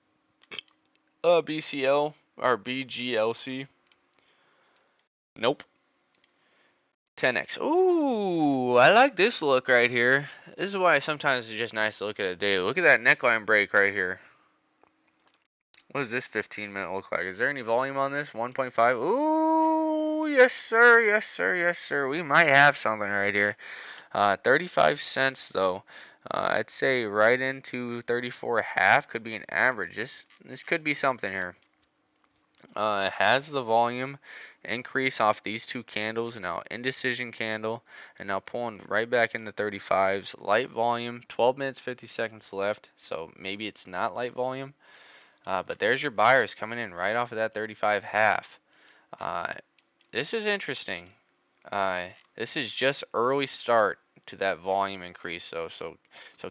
BCL or BGLC. Nope. 10x. Ooh, I like this look right here. This is why sometimes it's just nice to look at a daily. Look at that neckline break right here. What does this 15-minute look like? Is there any volume on this? 1.5. Ooh, yes sir, yes sir, yes sir. We might have something right here. 35 cents though. I'd say right into 34.5 could be an average. This could be something here. It has the volume increase off these two candles. Now indecision candle, and now pulling right back into 35s. Light volume. 12 minutes 50 seconds left. So maybe it's not light volume. But there's your buyers coming in right off of that 35.5. This is interesting. This is just early start to that volume increase, so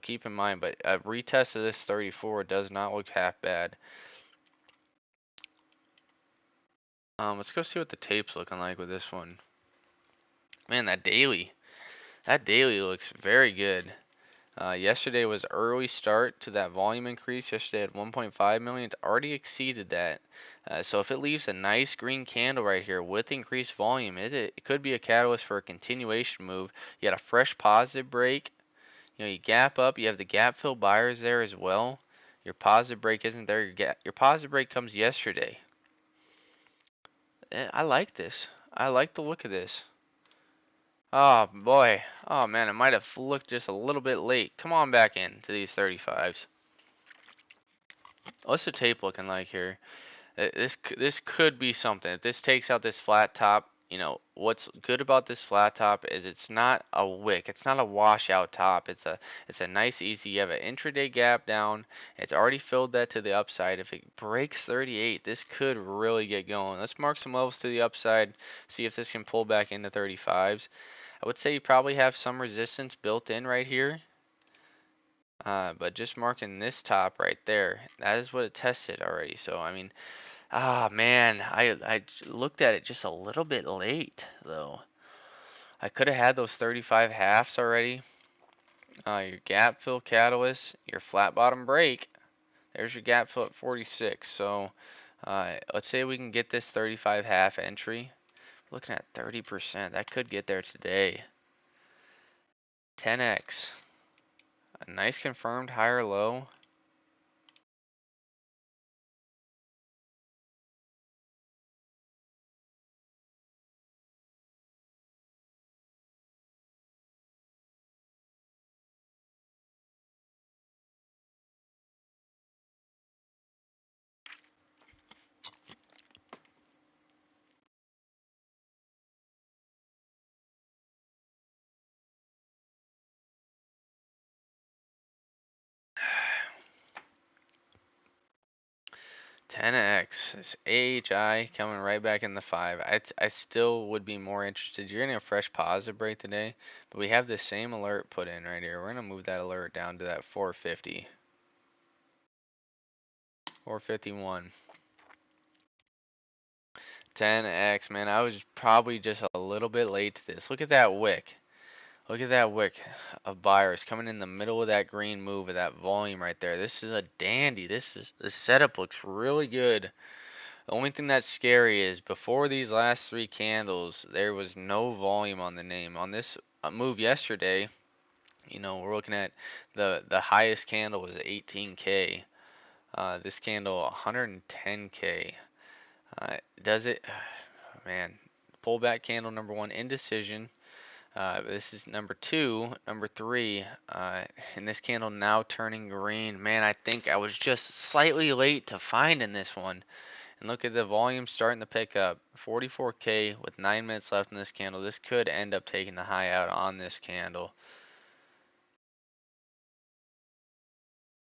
keep in mind. But a retest of this 34 does not look half bad. Let's go see what the tape's looking like with this one. Man, that daily looks very good. Yesterday was early start to that volume increase. Yesterday at 1.5 million. It already exceeded that. So if it leaves a nice green candle right here with increased volume, it could be a catalyst for a continuation move. You got a fresh positive break. You know, you gap up. You have the gap fill buyers there as well. Your positive break isn't there. Your positive break comes yesterday. I like this. I like the look of this. Oh boy. Oh man, it might have looked just a little bit late. Come on back in to these 35s. What's the tape looking like here? This could be something. If this takes out this flat top, you know, what's good about this flat top is it's not a wick. It's not a washout top. It's a nice easy. You have an intraday gap down. It's already filled that to the upside. If it breaks 38, this could really get going. Let's mark some levels to the upside. See if this can pull back into 35s. I would say you probably have some resistance built in right here. But just marking this top right there, that is what it tested already. So I mean, man, I looked at it just a little bit late though. I could have had those 35 halves already. Your gap fill catalyst, your flat bottom break. There's your gap fill at 46. So let's say we can get this 35 half entry. Looking at 30%, that could get there today. 10x, a nice confirmed higher low. Ten x this AHI coming right back in the 5. I still would be more interested. You're getting a fresh positive break today, but we have the same alert put in right here. We're going to move that alert down to that 450. 451. 10x, man. I was probably just a little bit late to this. Look at that wick. Look at that wick of buyers coming in the middle of that green move of that volume right there. This is a dandy. This setup looks really good. The only thing that's scary is before these last three candles, there was no volume on the name. On this move yesterday, you know, we're looking at the highest candle was 18K. This candle 110K. Does it? Man, pullback candle number one, indecision. This is number two, number three, and this candle now turning green. Man, I think I was just slightly late to finding this one. And look at the volume starting to pick up. 44K with 9 minutes left in this candle. This could end up taking the high out on this candle.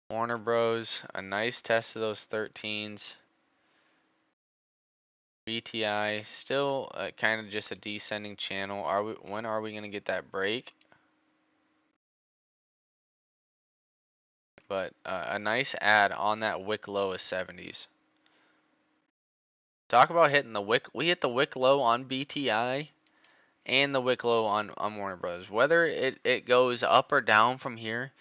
Warner Bros. A nice test of those 13s. BTI still kind of just a descending channel. When are we going to get that break? But a nice add on that wick low of 70s. Talk about hitting the wick. We hit the wick low on BTI and the wick low on Warner Bros. Whether it goes up or down from here,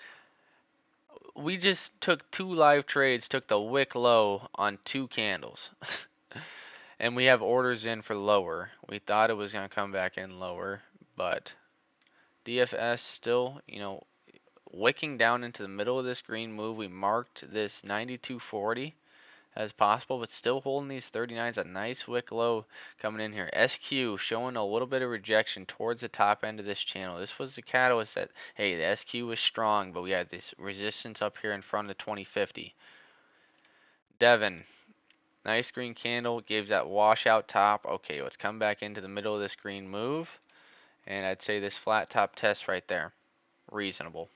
we just took 2 live trades, took the wick low on 2 candles. And we have orders in for lower. We thought it was going to come back in lower, but DFS still, wicking down into the middle of this green move. We marked this 92.40 as possible, but still holding these 39s. A nice wick low coming in here. SQ showing a little bit of rejection towards the top end of this channel. This was the catalyst that, hey, the SQ was strong, but we had this resistance up here in front of 2050. Devon, nice green candle, gives that washout top. Okay, let's come back into the middle of this green move, and I'd say this flat top test right there, reasonable.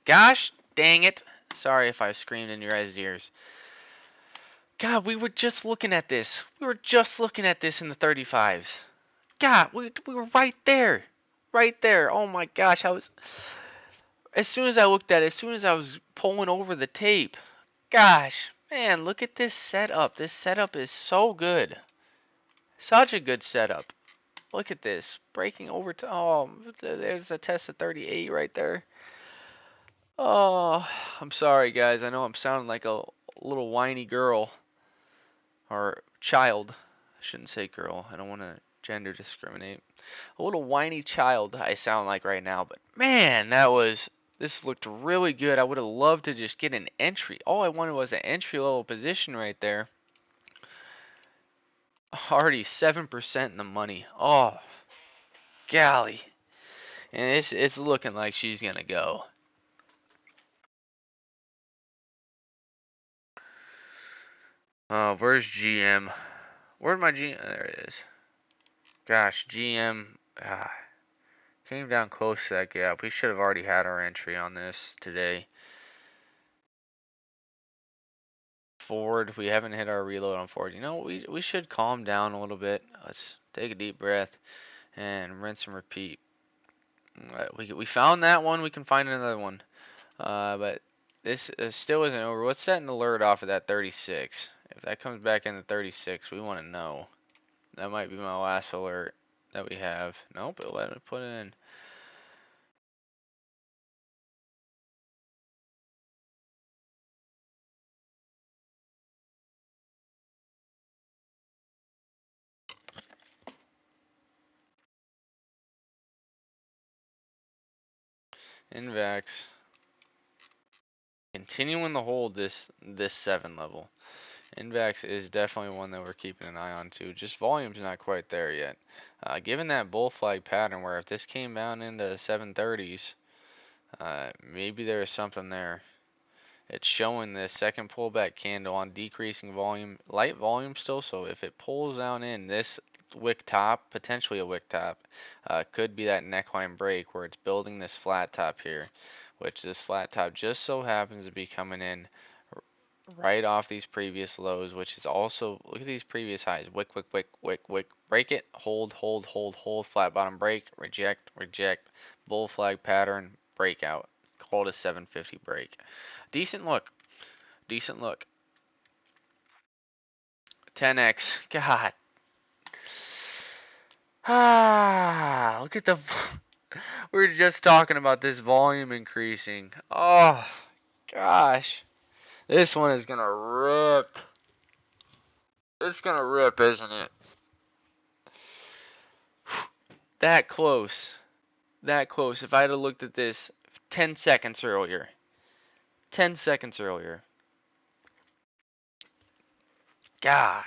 Gosh dang it. Sorry if I screamed in your guys' ears. God, we were just looking at this. We were just looking at this in the 35s. God, we were right there. Right there. Oh my gosh, as soon as I looked at it, as soon as I was pulling over the tape. Gosh, man, look at this setup. This setup is so good. Such a good setup. Look at this. Breaking over to, oh, there's a test of 38 right there. Oh, I'm sorry, guys. I know I'm sounding like a little whiny girl. Or child. I shouldn't say girl. I don't want to gender discriminate. A little whiny child I sound like right now. But man, this looked really good. I would have loved to just get an entry. All I wanted was an entry level position right there. Already 7% in the money. Oh, golly. And it's looking like she's going to go. Oh, where's GM? Where'd my GM? There it is. Gosh, GM. Came down close to that gap. We should have already had our entry on this today. Ford, we haven't hit our reload on Ford. We should calm down a little bit. Let's take a deep breath and rinse and repeat. We found that one. We can find another one. But this still isn't over. Let's set an alert off of that 36. If that comes back in the 36, we want to know. That might be my last alert that we have. Nope, it'll let me put it in. Invax. Continuing to hold this 7 level. Invax is definitely one that we're keeping an eye on too. Just volume's not quite there yet. Given that bull flag pattern where if this came down into 730s, maybe there is something there. It's showing this second pullback candle on decreasing volume, light volume still, so if it pulls down in this wick top, potentially a wick top, could be that neckline break where it's building this flat top here, which this flat top just so happens to be coming in right off these previous lows, which is also, look at these previous highs, wick, wick, wick, wick, wick, break it, hold, hold, hold, hold, flat bottom break, reject, reject, bull flag pattern, breakout, called a 750 break. Decent look. Decent look. 10x. God. Look at the. We were just talking about this volume increasing. Oh, gosh. This one is going to rip. It's going to rip, isn't it? That close. That close. If I had looked at this 10 seconds earlier. 10 seconds earlier. God.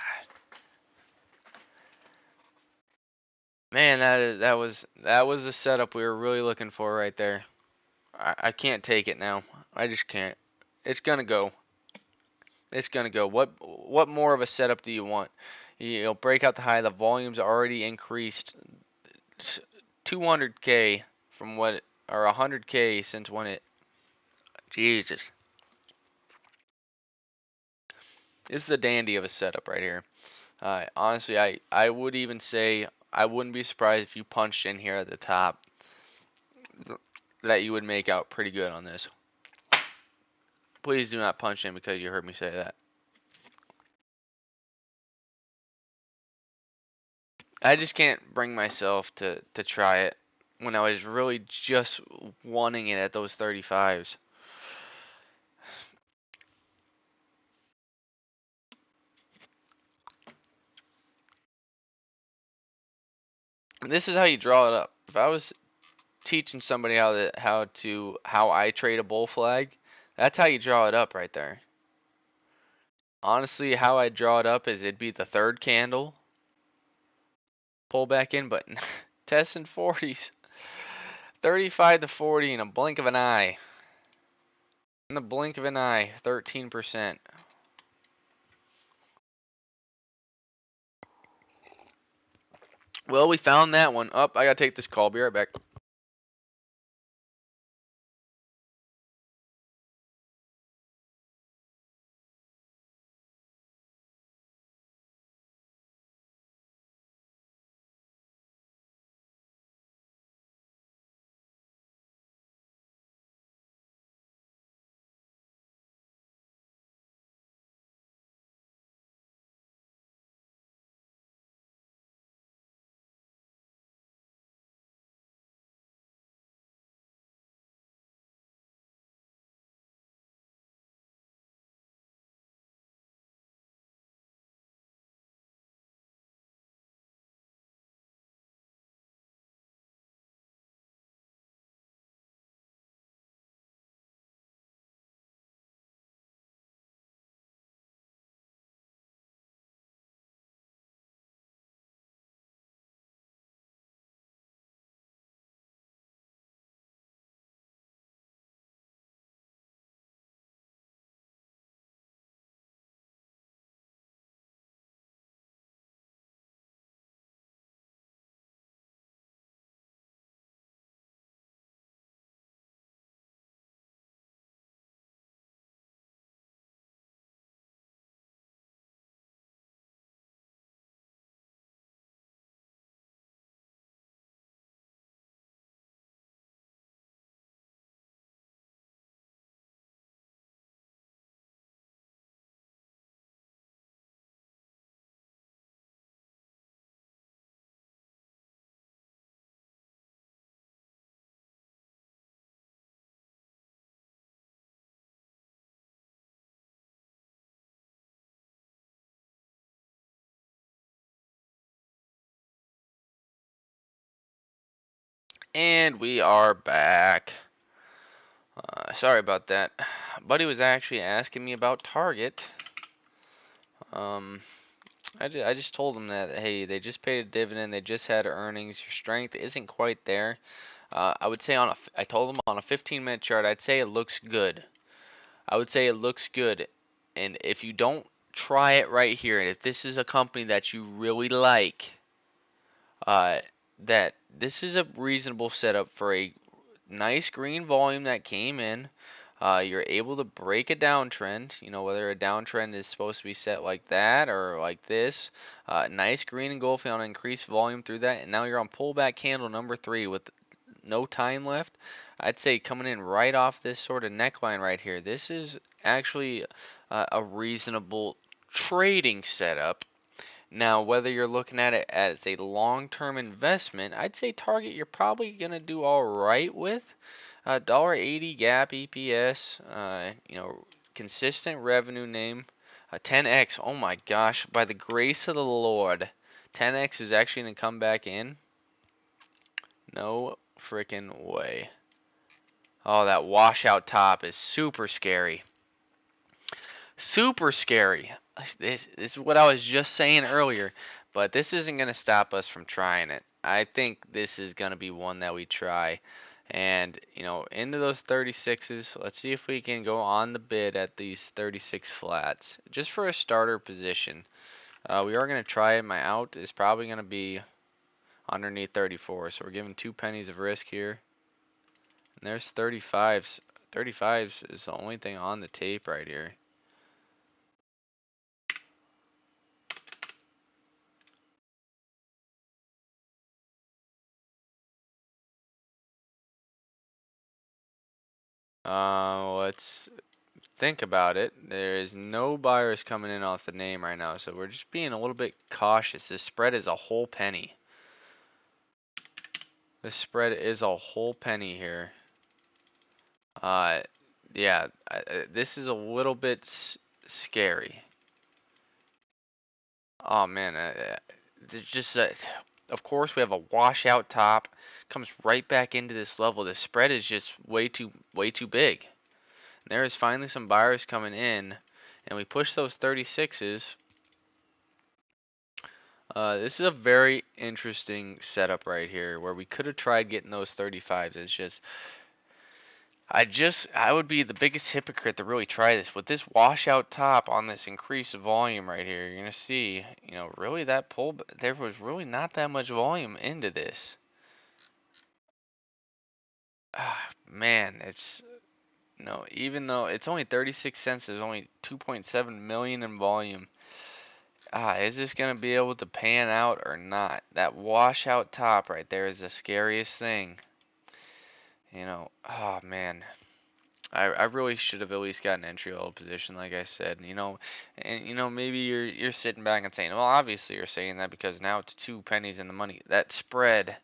Man, that was the setup we were really looking for right there. I can't take it now. I just can't. It's gonna go. It's gonna go. What more of a setup do you want? You'll break out the high. The volume's already increased 200K from what, or 100K since when it. Jesus. This is a dandy of a setup right here. Honestly, I would even say I wouldn't be surprised if you punched in here at the top that you would make out pretty good on this. Please do not punch in because you heard me say that. I just can't bring myself to try it when I was really just wanting it at those 35s. This is how you draw it up. If I was teaching somebody how I trade a bull flag, that's how you draw it up right there. Honestly, how I draw it up is it'd be the third candle, pull back in, but testing 40s, 35 to 40 in a blink of an eye. In the blink of an eye, 13%. Well, we found that one. Up, I gotta take this call. Be right back. And we are back. Sorry about that. Buddy was actually asking me about Target. Um, I just told him that, hey, they just paid a dividend, they just had earnings, your strength isn't quite there. I would say I told him on a 15-minute chart, I'd say it looks good. I would say it looks good. And if you don't try it right here, and if this is a company that you really like, uh, that this is a reasonable setup for a nice green volume that came in. You're able to break a downtrend, whether a downtrend is supposed to be set like that or like this. Nice green engulfing on increased volume through that, and now you're on pullback candle number 3 with no time left. I'd say coming in right off this sort of neckline right here, this is actually a reasonable trading setup. Now, whether you're looking at it as a long-term investment, I'd say Target you're probably gonna do all right with. $1.80 gap EPS, consistent revenue name. 10x, oh my gosh, by the grace of the Lord, 10x is actually gonna come back in. No freaking way. Oh, that washout top is super scary. Super scary. This is what I was just saying earlier, but this isn't going to stop us from trying it. I think this is going to be one that we try. And, into those 36s, let's see if we can go on the bid at these 36 flats. Just for a starter position. We are going to try it. My out is probably going to be underneath 34, so we're giving 2 pennies of risk here. And there's 35s. 35s is the only thing on the tape right here. Let's think about it. There is no buyers coming in off the name right now, so we're just being a little bit cautious. This spread is a whole penny. This spread is a whole penny here. Uh, yeah, this is a little bit scary. Oh man, there's just Of course, we have a washout top. Comes right back into this level. The spread is just way too big. There is finally some buyers coming in, and we push those 36s. This is a very interesting setup right here, where we could have tried getting those 35s. It's just, I would be the biggest hypocrite to really try this. With this washout top on this increased volume right here, you're gonna see, really that pull, there was really not that much volume into this. Man, it's, no, even though it's only 36 cents, there's only 2.7 million in volume. Is this gonna be able to pan out or not? That washout top right there is the scariest thing. Oh man. I really should have at least got an entry level position, like I said, and maybe you're sitting back and saying, well, obviously you're saying that because now it's 2 pennies in the money. That spread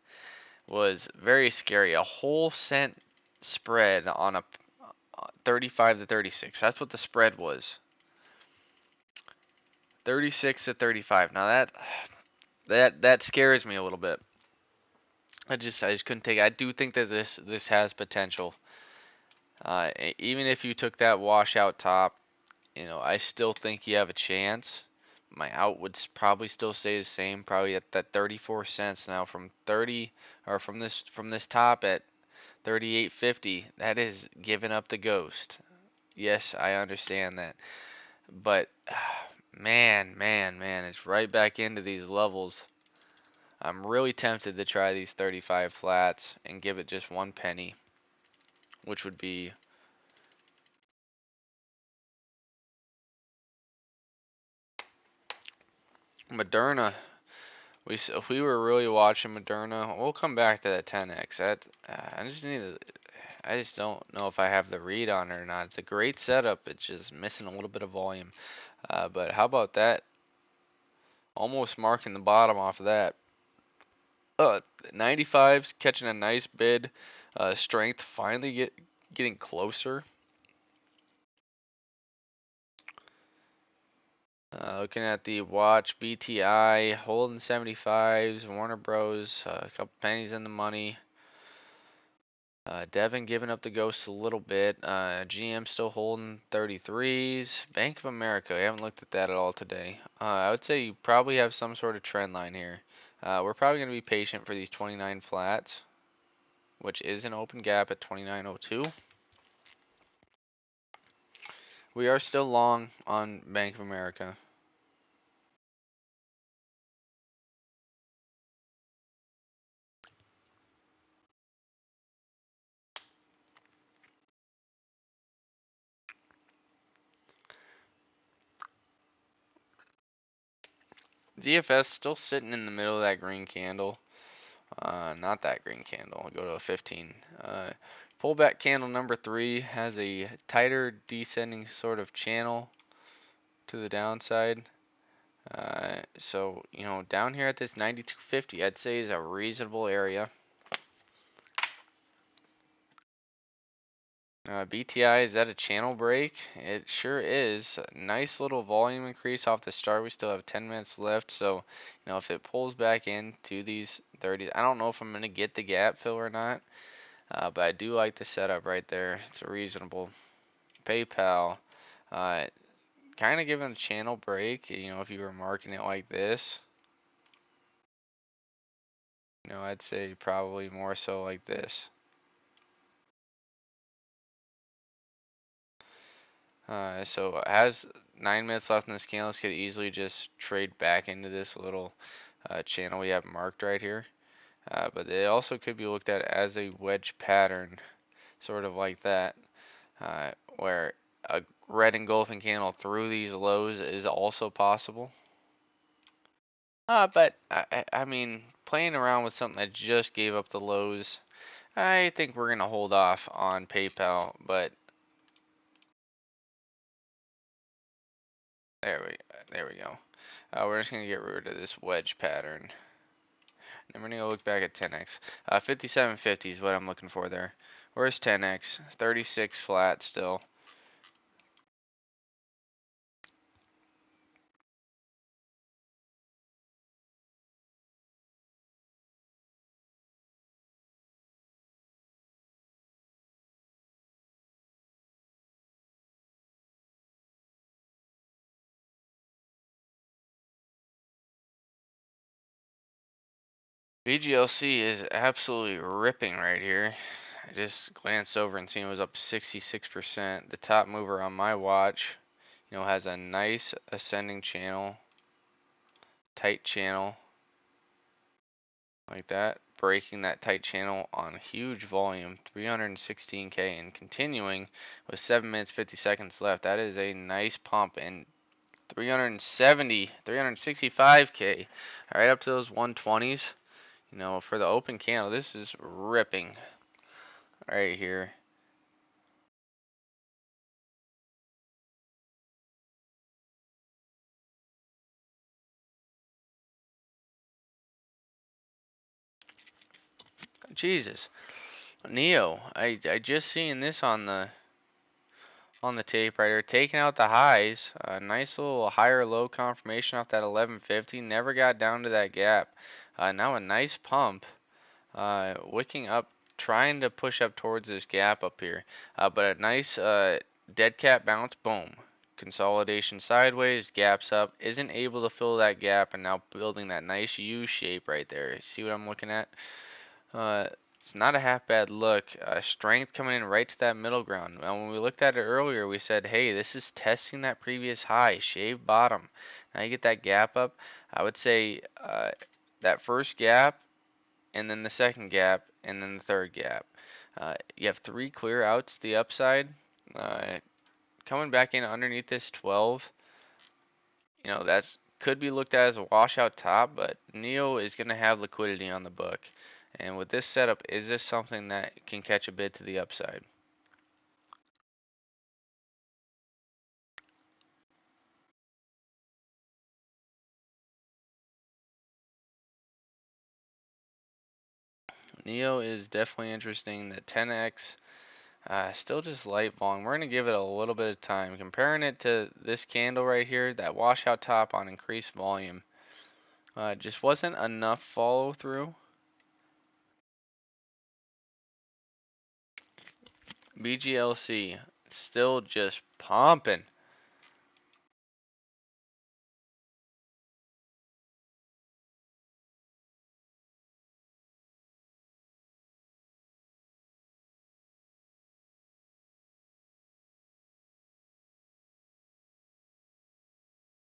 was very scary. A whole cent spread on a 35 to 36. That's what the spread was. 36 to 35. Now that scares me a little bit. I just couldn't take it. I do think that this has potential. Even if you took that washout top, I still think you have a chance. My out would probably still stay the same, probably at that 34 cents now from 30 or from this top at 38.50. That is giving up the ghost. Yes, I understand that. But man, it's right back into these levels. I'm really tempted to try these 35 flats and give it just 1 penny, which would be Moderna. If we were really watching Moderna, we'll come back to that 10x. I just don't know if I have the read on it or not. It's a great setup. It's just missing a little bit of volume. But how about that? Almost marking the bottom off of that. 95's catching a nice bid. Strength finally getting closer. Looking at the watch, BTI holding 75s, Warner Bros. A couple pennies in the money. Devon giving up the ghost a little bit. GM still holding 33s. Bank of America, I haven't looked at that at all today. I would say you probably have some sort of trend line here. We're probably going to be patient for these 29 flats, which is an open gap at 29.02. We are still long on Bank of America. DFS still sitting in the middle of that green candle. Not that green candle. I'll go to a 15. Pullback candle number 3 has a tighter descending sort of channel to the downside. So, down here at this 92.50, I'd say is a reasonable area. BTI, is that a channel break? It sure is. Nice little volume increase off the start. We still have 10 minutes left. So, if it pulls back into these 30s, I don't know if I'm going to get the gap fill or not. But I do like the setup right there. It's reasonable. PayPal, kind of giving a channel break. If you were marking it like this, I'd say probably more so like this. So it has 9 minutes left in this candle. This could easily just trade back into this little channel we have marked right here. But it also could be looked at as a wedge pattern, sort of like that, where a red engulfing candle through these lows is also possible. But I mean, playing around with something that just gave up the lows, I think we're gonna hold off on PayPal. But there we go. We're just gonna get rid of this wedge pattern. And we're gonna look back at 10x. 57.50 is what I'm looking for there. Where's 10x? 36 flat still. BGLC is absolutely ripping right here. I just glanced over and seen it was up 66%. The top mover on my watch, has a nice ascending channel, tight channel, like that, breaking that tight channel on huge volume, 316K, and continuing with 7 minutes 50 seconds left. That is a nice pump, and 370, 365K, right up to those 120s. For the open candle, this is ripping right here. Jesus, Neo, I just seen this on the tape right here, taking out the highs. A nice little higher low confirmation off that 1150. Never got down to that gap. Now a nice pump. Wicking up, trying to push up towards this gap up here. But a nice dead cat bounce. Boom. Consolidation sideways, gaps up, isn't able to fill that gap, and now building that nice U shape right there. See what I'm looking at? Uh, it's not a half bad look. Strength coming in right to that middle ground. Now, when we looked at it earlier, we said, hey, this is testing that previous high, shave bottom. Now you get that gap up. I would say that first gap, and then the second gap, and then the third gap. You have 3 clear outs to the upside. Uh, Coming back in underneath this 12, that's could be looked at as a washout top, but Neo is going to have liquidity on the book. And with this setup, is this something that can catch a bid to the upside? Neo is definitely interesting. The 10x, still just light volume. We're going to give it a little bit of time. Comparing it to this candle right here, that washout top on increased volume, just wasn't enough follow through. BGLC still just pumping.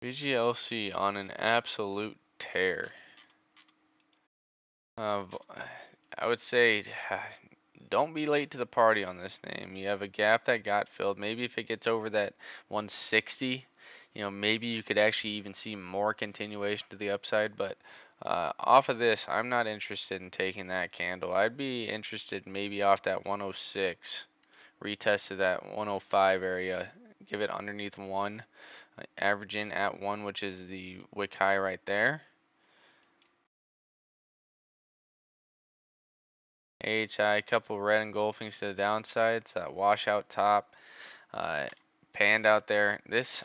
BGLC on an absolute tear. Uh, I would say don't be late to the party on this name. You have a gap that got filled. Maybe if it gets over that 160, maybe you could actually even see more continuation to the upside. But off of this, I'm not interested in taking that candle. I'd be interested maybe off that 106, retest to that 105 area, give it underneath 1, average in at 1, which is the wick high right there. AHI, couple red engulfings to the downside, so that washout top, uh, panned out there. This,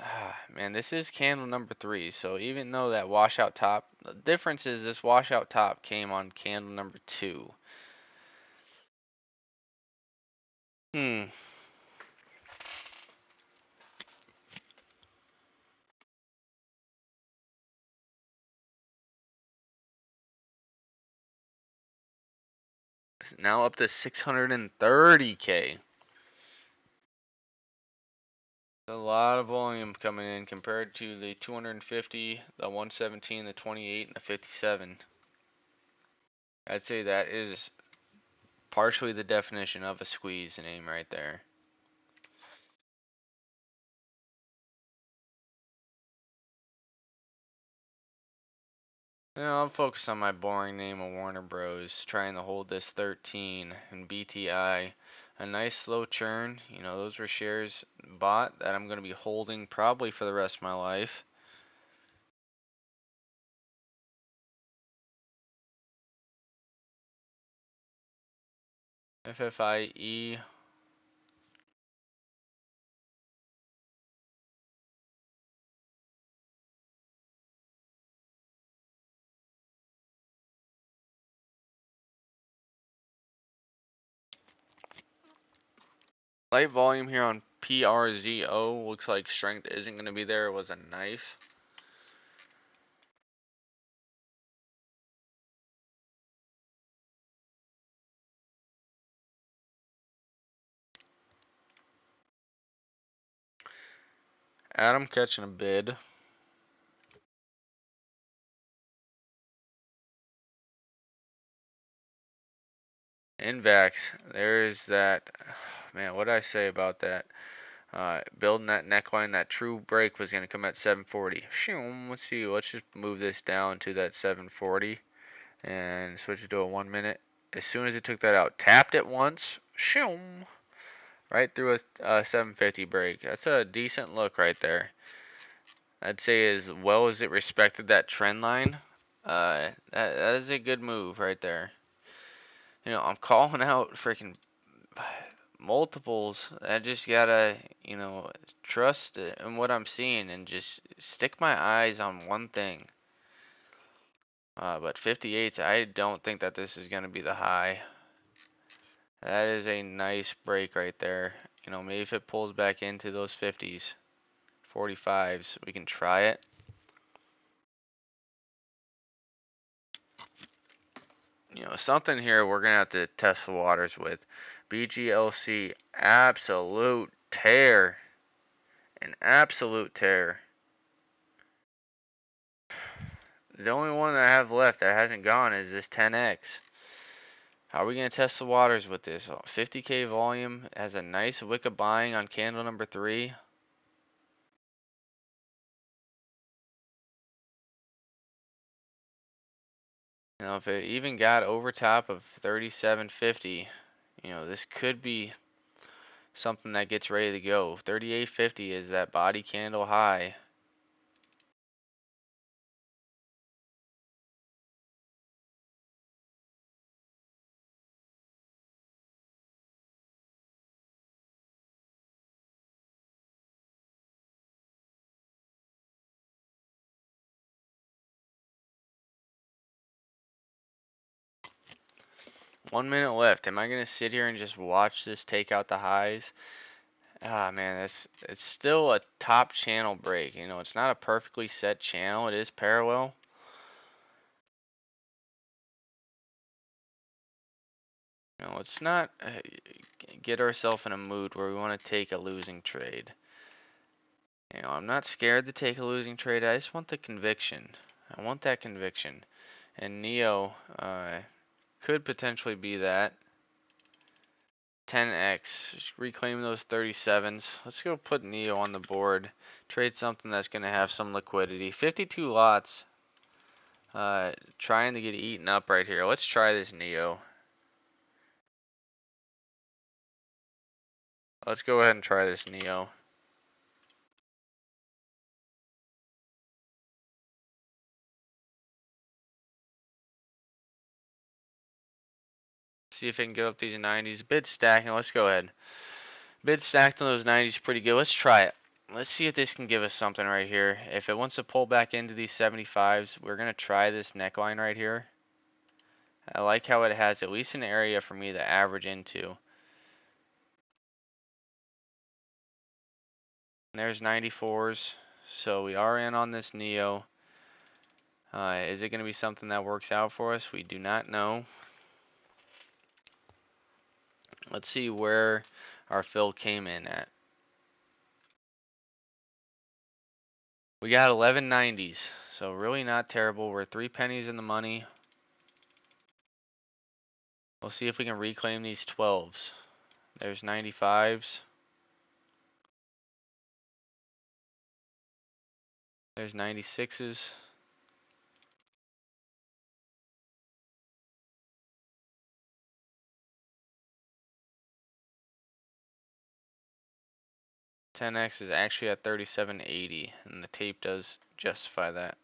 man, this is candle number 3. So even though that washout top, the difference is this washout top came on candle number 2. Hmm. Now up to 630K. A lot of volume coming in compared to the 250, the 117, the 28, and the 57. I'd say that is partially the definition of a squeeze name right there. I'm focused on my boring name of Warner Bros. Trying to hold this 13 and BTI. A nice slow churn. Those were shares bought that I'm going to be holding probably for the rest of my life. FFIE. Light volume here on PRZO. Looks like strength isn't going to be there. It was a knife. Adam catching a bid. Invax. There's that. Man, what did I say about that? Building that neckline, that true break was going to come at 740. Let's see. Let's just move this down to that 740 and switch it to a 1 minute. As soon as it took that out, tapped it once. Right through a 750 break. That's a decent look right there. I'd say as well as it respected that trend line, that is a good move right there. I'm calling out freaking multiples. I just gotta, trust in what I'm seeing and just stick my eyes on one thing. But 58, I don't think that this is gonna be the high. That is a nice break right there. Maybe if it pulls back into those 50s, 45s, we can try it. Something here we're gonna have to test the waters with. BGLC, absolute tear. An absolute tear. The only one that I have left that hasn't gone is this 10x. How are we going to test the waters with this? 50k volume has a nice wick of buying on candle number 3. If it even got over top of 3750, this could be something that gets ready to go. 3850 is that body candle high. One minute left. Am I going to sit here and just watch this take out the highs? Ah, man, it's still a top channel break. It's not a perfectly set channel. It is parallel. Let's not get ourselves in a mood where we want to take a losing trade. I'm not scared to take a losing trade. I just want the conviction. I want that conviction. And Neo could potentially be that. 10x. Just reclaim those 37s. Let's go put Neo on the board. Trade something that's going to have some liquidity. 52 lots. Trying to get eaten up right here. Let's try this Neo. Let's go ahead and try this Neo. See if it can get up these 90s. Bid stacking. Let's go ahead. Bid stacked on those 90s pretty good. Let's try it. Let's see if this can give us something right here. If it wants to pull back into these 75s, we're going to try this neckline right here. I like how it has at least an area for me to average into. There's 94s. So we are in on this Neo. Is it going to be something that works out for us? We do not know. Let's see where our fill came in at. We got 1190s. So really not terrible. We're 3 pennies in the money. We'll see if we can reclaim these 12s. There's 95s. There's 96s. $10x is actually at 37.80, and the tape does justify that.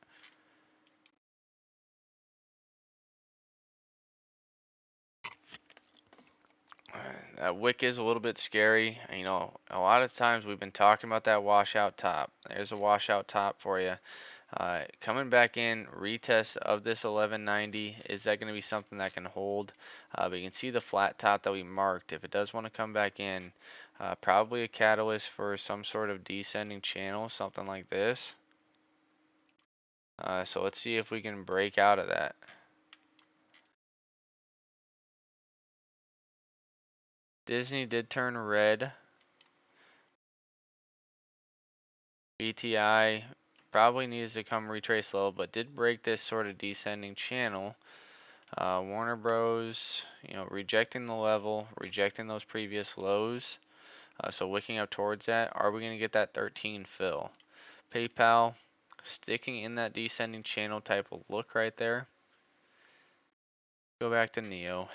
That wick is a little bit scary. A lot of times we've been talking about that washout top. There's a washout top for you. Coming back in, retest of this 1190. Is that going to be something that can hold? But you can see the flat top that we marked. If it does want to come back in, probably a catalyst for some sort of descending channel, something like this. So let's see if we can break out of that. Disney did turn red. BTI probably needs to come retrace low, but did break this sort of descending channel. Warner Bros, rejecting the level, rejecting those previous lows. So wicking up towards that, are we going to get that 13 fill? PayPal sticking in that descending channel type of look right there. Go back to Neo.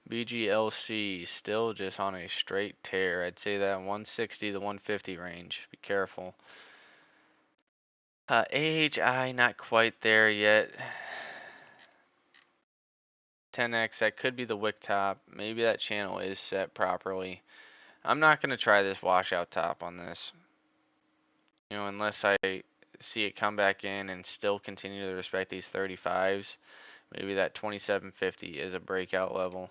BGLC still just on a straight tear. I'd say that 160 to 150 range. Be careful. AHI not quite there yet. 10x, that could be the wick top. Maybe that channel is set properly. I'm not going to try this washout top on this. Unless I see it come back in and still continue to respect these 35s. Maybe that 2750 is a breakout level.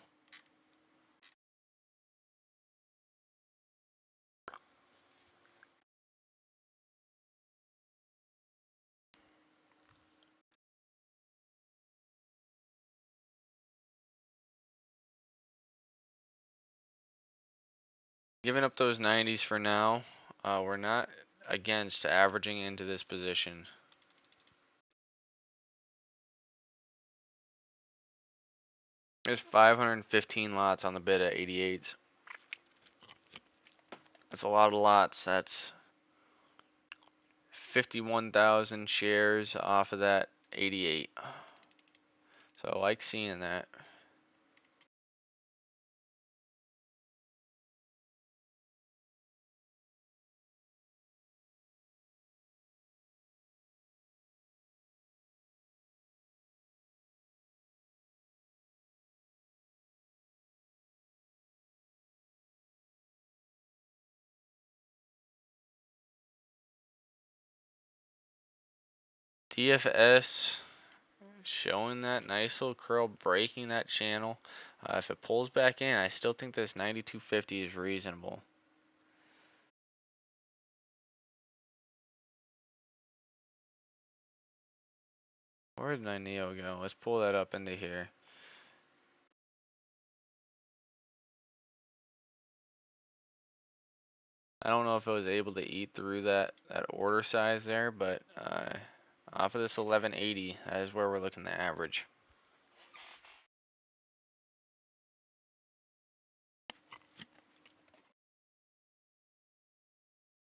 Giving up those 90s for now. We're not against averaging into this position. There's 515 lots on the bid at 88s. That's a lot of lots. That's 51,000 shares off of that 88. So I like seeing that. DFS showing that nice little curl, breaking that channel. If it pulls back in, I still think this 9250 is reasonable. Where did my Neo go? Let's pull that up into here. I don't know if I was able to eat through that order size there, but off of this 1180, that is where we're looking to average.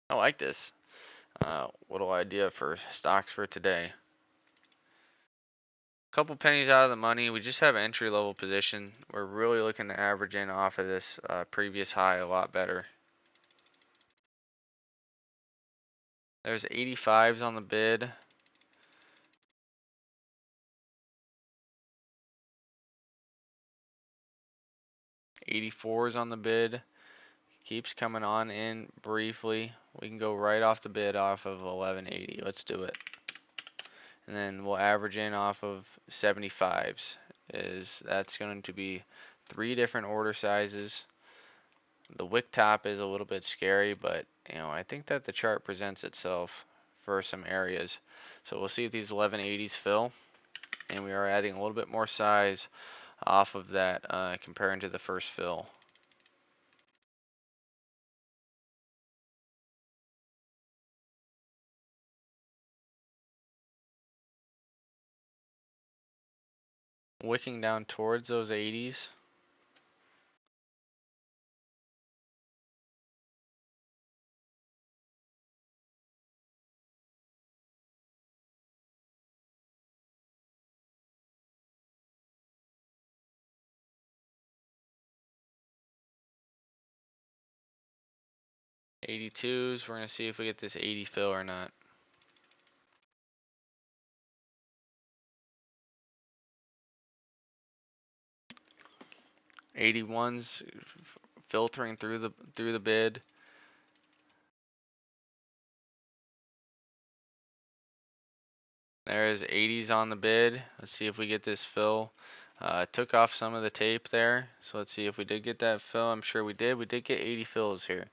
I like this. Little idea for stocks for today. Couple pennies out of the money. We just have an entry level position. We're really looking to average in off of this previous high a lot better. There's 85s on the bid. $84s on the bid. Keeps coming on in briefly. We can go right off the bid off of 1180. Let's do it. And then we'll average in off of 75s. That's going to be 3 different order sizes. The wick top is a little bit scary, but I think that the chart presents itself for some areas. So we'll see if these 1180s fill, and we are adding a little bit more size off of that comparing to the first fill. Wicking down towards those 80s. '82s, we're going to see if we get this 80 fill or not. '81s filtering through the bid. There's 80s on the bid. Let's see if we get this fill. Took off some of the tape there. So let's see if we did get that fill. I'm sure we did. We did get 80 fills here.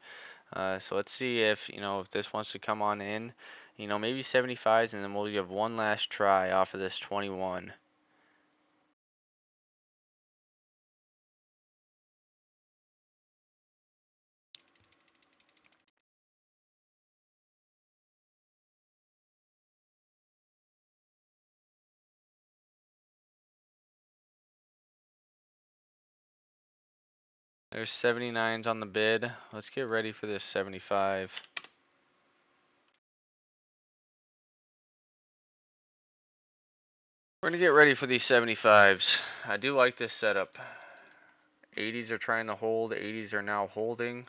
So let's see if, if this wants to come on in, maybe 75s, and then we'll give one last try off of this 21. There's 79s on the bid. Let's get ready for this 75. We're gonna get ready for these 75s. I do like this setup. 80s are trying to hold, 80s are now holding.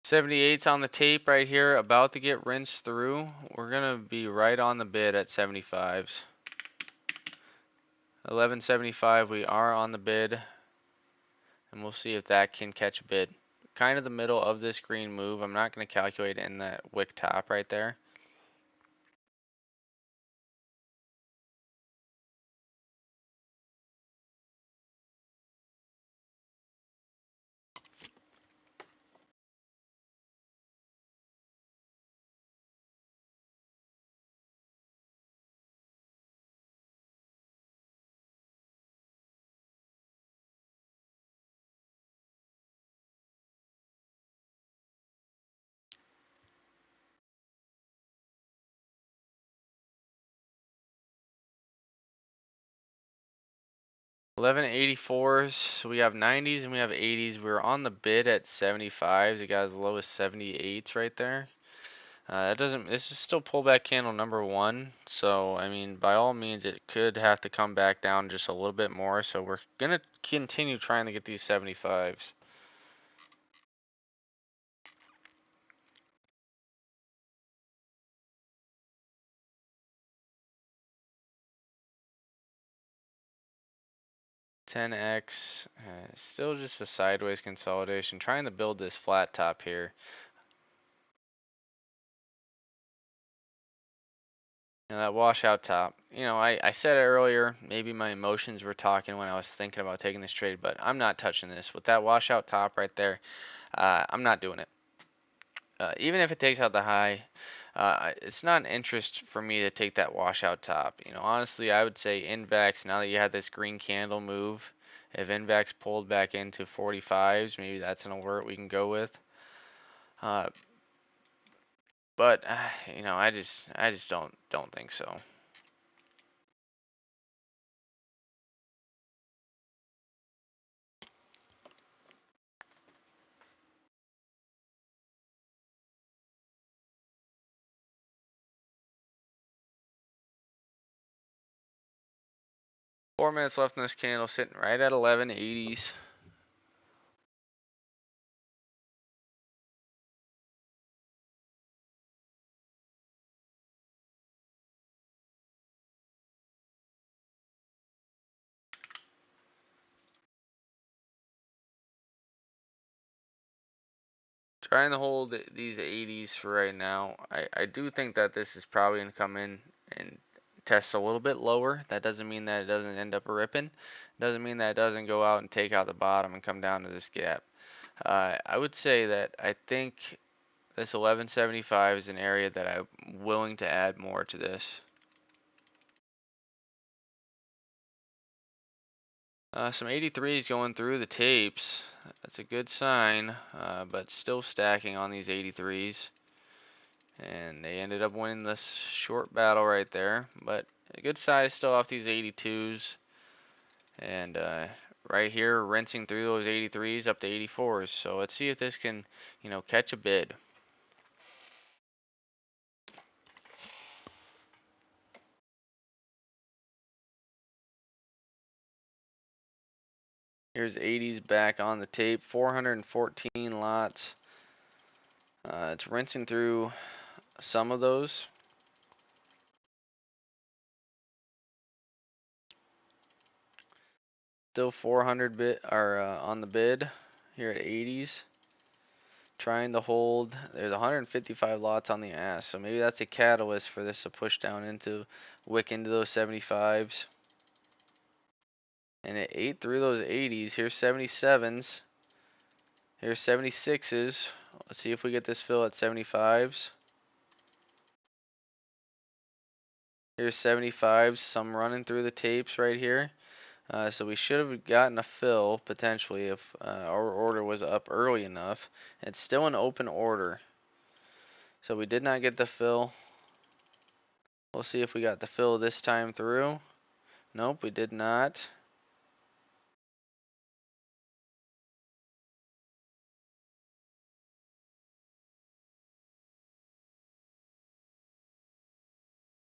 '78's on the tape right here, about to get rinsed through. We're gonna be right on the bid at 75s. 1175, we are on the bid, and we'll see if that can catch a bid. Kind of the middle of this green move. I'm not gonna calculate it in that wick top right there. $11.84s. So we have 90s and we have 80s. We're on the bid at 75s. It got as low as 78s right there. That doesn't. This is still pullback candle number one. So I mean, by all means, it could have to come back down just a little bit more. So we're gonna continue trying to get these 75s. $10x. Still just a sideways consolidation. Trying to build this flat top here. Now that washout top, I said it earlier, maybe my emotions were talking when I was thinking about taking this trade, but I'm not touching this. With that washout top right there, I'm not doing it. Even if it takes out the high, it's not an interest for me to take that washout top. Honestly, I would say Invex, now that you have this green candle move, if Invex pulled back into 45s, maybe that's an alert we can go with. But I just don't think so. Four minutes left in this candle, sitting right at 1180s. Trying to hold these 80s for right now. I do think that this is probably going to come in and test a little bit lower. That doesn't mean that it doesn't end up ripping. Doesn't mean that it doesn't go out and take out the bottom and come down to this gap. I would say that I think this 1175 is an area that I'm willing to add more to this. Some 83s going through the tapes. That's a good sign, but still stacking on these 83s. And they ended up winning this short battle right there. But a good size still off these 82s. And right here, rinsing through those 83s up to 84s. So let's see if this can, catch a bid. Here's 80s back on the tape, 414 lots. It's rinsing through some of those. Still 400 bid are on the bid here at 80s. Trying to hold. There's 155 lots on the ass, so maybe that's a catalyst for this to push down into wick into those 75s. And it ate through those 80s. Here's 77s. Here's 76s. Let's see if we get this fill at 75s. Here's 75s. Some running through the tapes right here. So we should have gotten a fill potentially if our order was up early enough. It's still an open order. So we did not get the fill. We'll see if we got the fill this time through. Nope, we did not.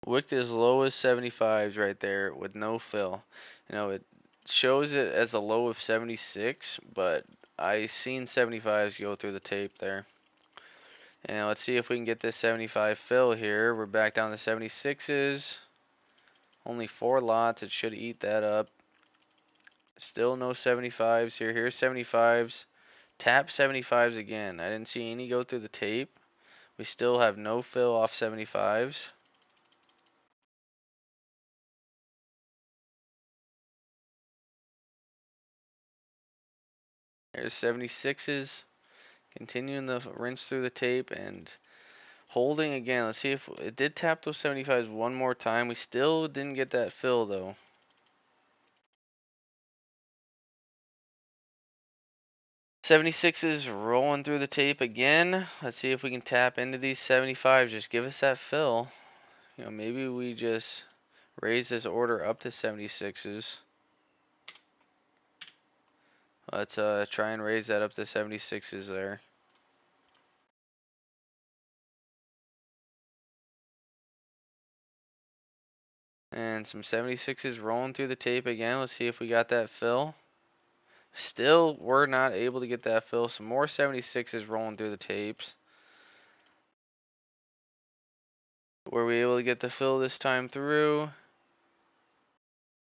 Wicked as low as 75s right there with no fill. It shows it as a low of 76, but I seen 75s go through the tape there. And let's see if we can get this 75 fill here. We're back down to 76s. Only 4 lots. It should eat that up. Still no 75s here. Here's 75s. Tap 75s again. I didn't see any go through the tape. We still have no fill off 75s. There's 76s. Continuing the rinse through the tape and holding again. Let's see if it did tap those 75s one more time. We still didn't get that fill though. 76s rolling through the tape again. Let's see if we can tap into these 75s. Just give us that fill. Maybe we just raise this order up to 76s. Let's try and raise that up to 76s there. And some 76s rolling through the tape again. Let's see if we got that fill. Still, we're not able to get that fill. Some more 76s rolling through the tapes. Were we able to get the fill this time through?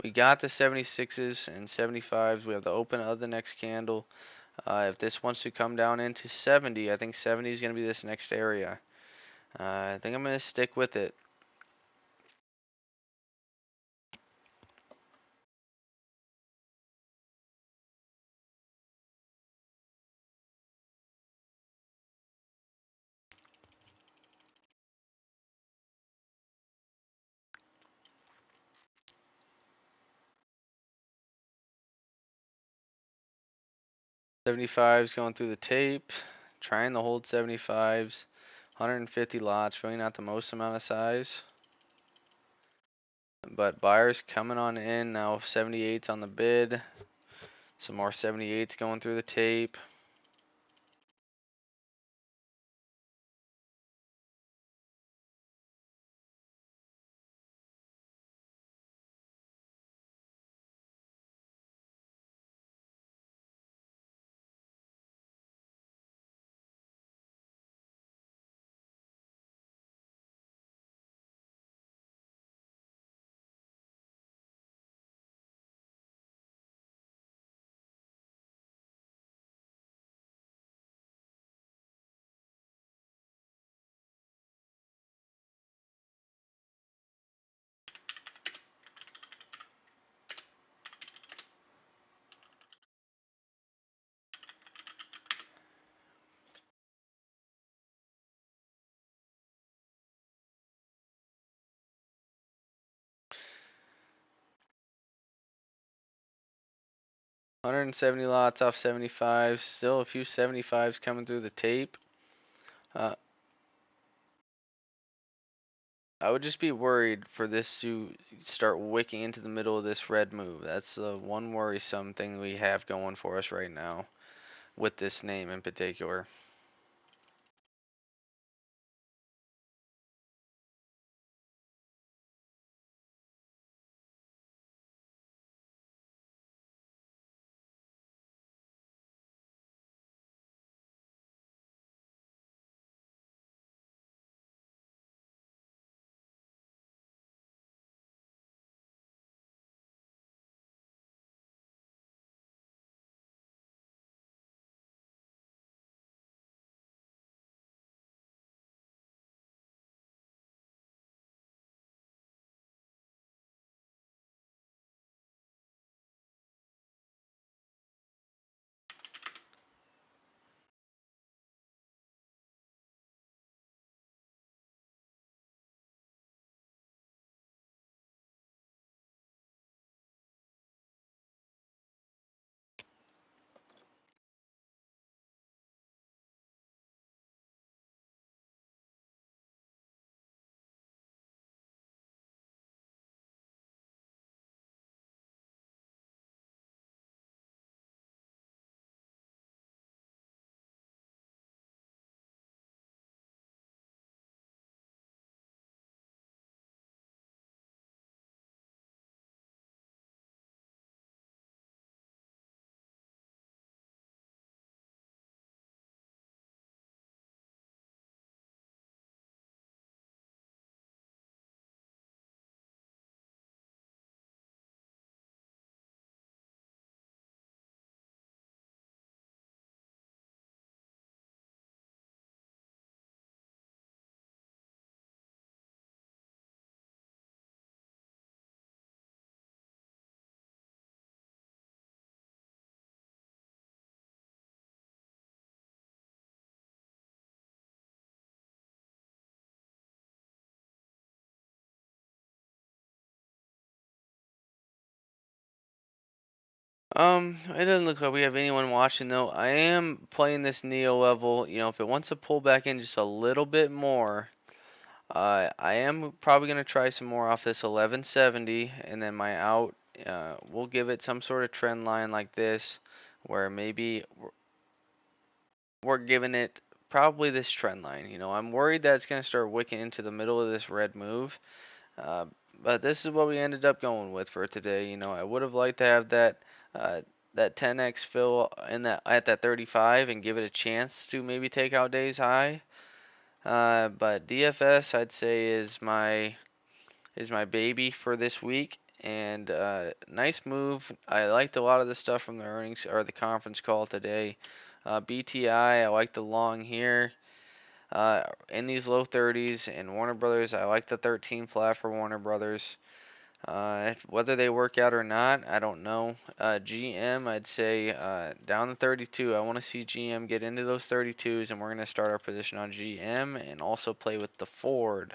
We got the 76s and 75s. We have the open of the next candle. If this wants to come down into 70, I think 70 is going to be this next area. I think I'm going to stick with it. '75s going through the tape, trying to hold 75s, 150 lots, really not the most amount of size. But buyers coming on in now, 78s on the bid, some more 78s going through the tape. 170 lots off 75. Still a few 75s coming through the tape. Uh, I would just be worried for this to start wicking into the middle of this red move. That's the one worrisome thing we have going for us right now with this name in particular. It doesn't look like we have anyone watching though. I am playing this Neo level. You know, if it wants to pull back in just a little bit more, I am probably gonna try some more off this 1170, and then my out. We'll give it some sort of trend line like this, where maybe we're giving it probably this trend line. You know, I'm worried that it's gonna start wicking into the middle of this red move. Uh, but this is what we ended up going with for today. You know, I would have liked to have uh, that 10x fill in that at that 35 and give it a chance to maybe take out days high. But DFS I'd say is my baby for this week. And nice move. I liked a lot of the stuff from the earnings or the conference call today. BTI, I like the long here in these low 30s. And Warner Brothers, I like the 13 flat for Warner Brothers. Whether they work out or not, I don't know. GM, I'd say down to 32. I want to see GM get into those 32s, and we're going to start our position on GM and also play with the Ford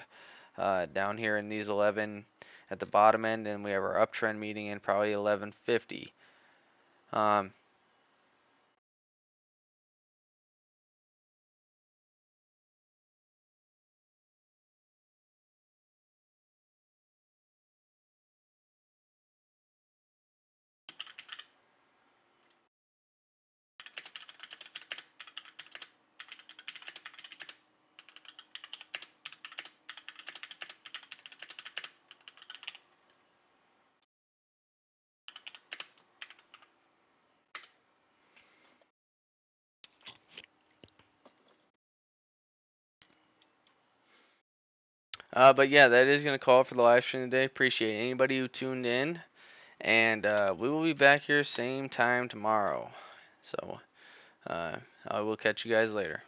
down here in these 11 at the bottom end, and we have our uptrend meeting in probably 1150. Um, but yeah, that is going to call it for the live stream today. Appreciate anybody who tuned in, and we will be back here same time tomorrow. So I will catch you guys later.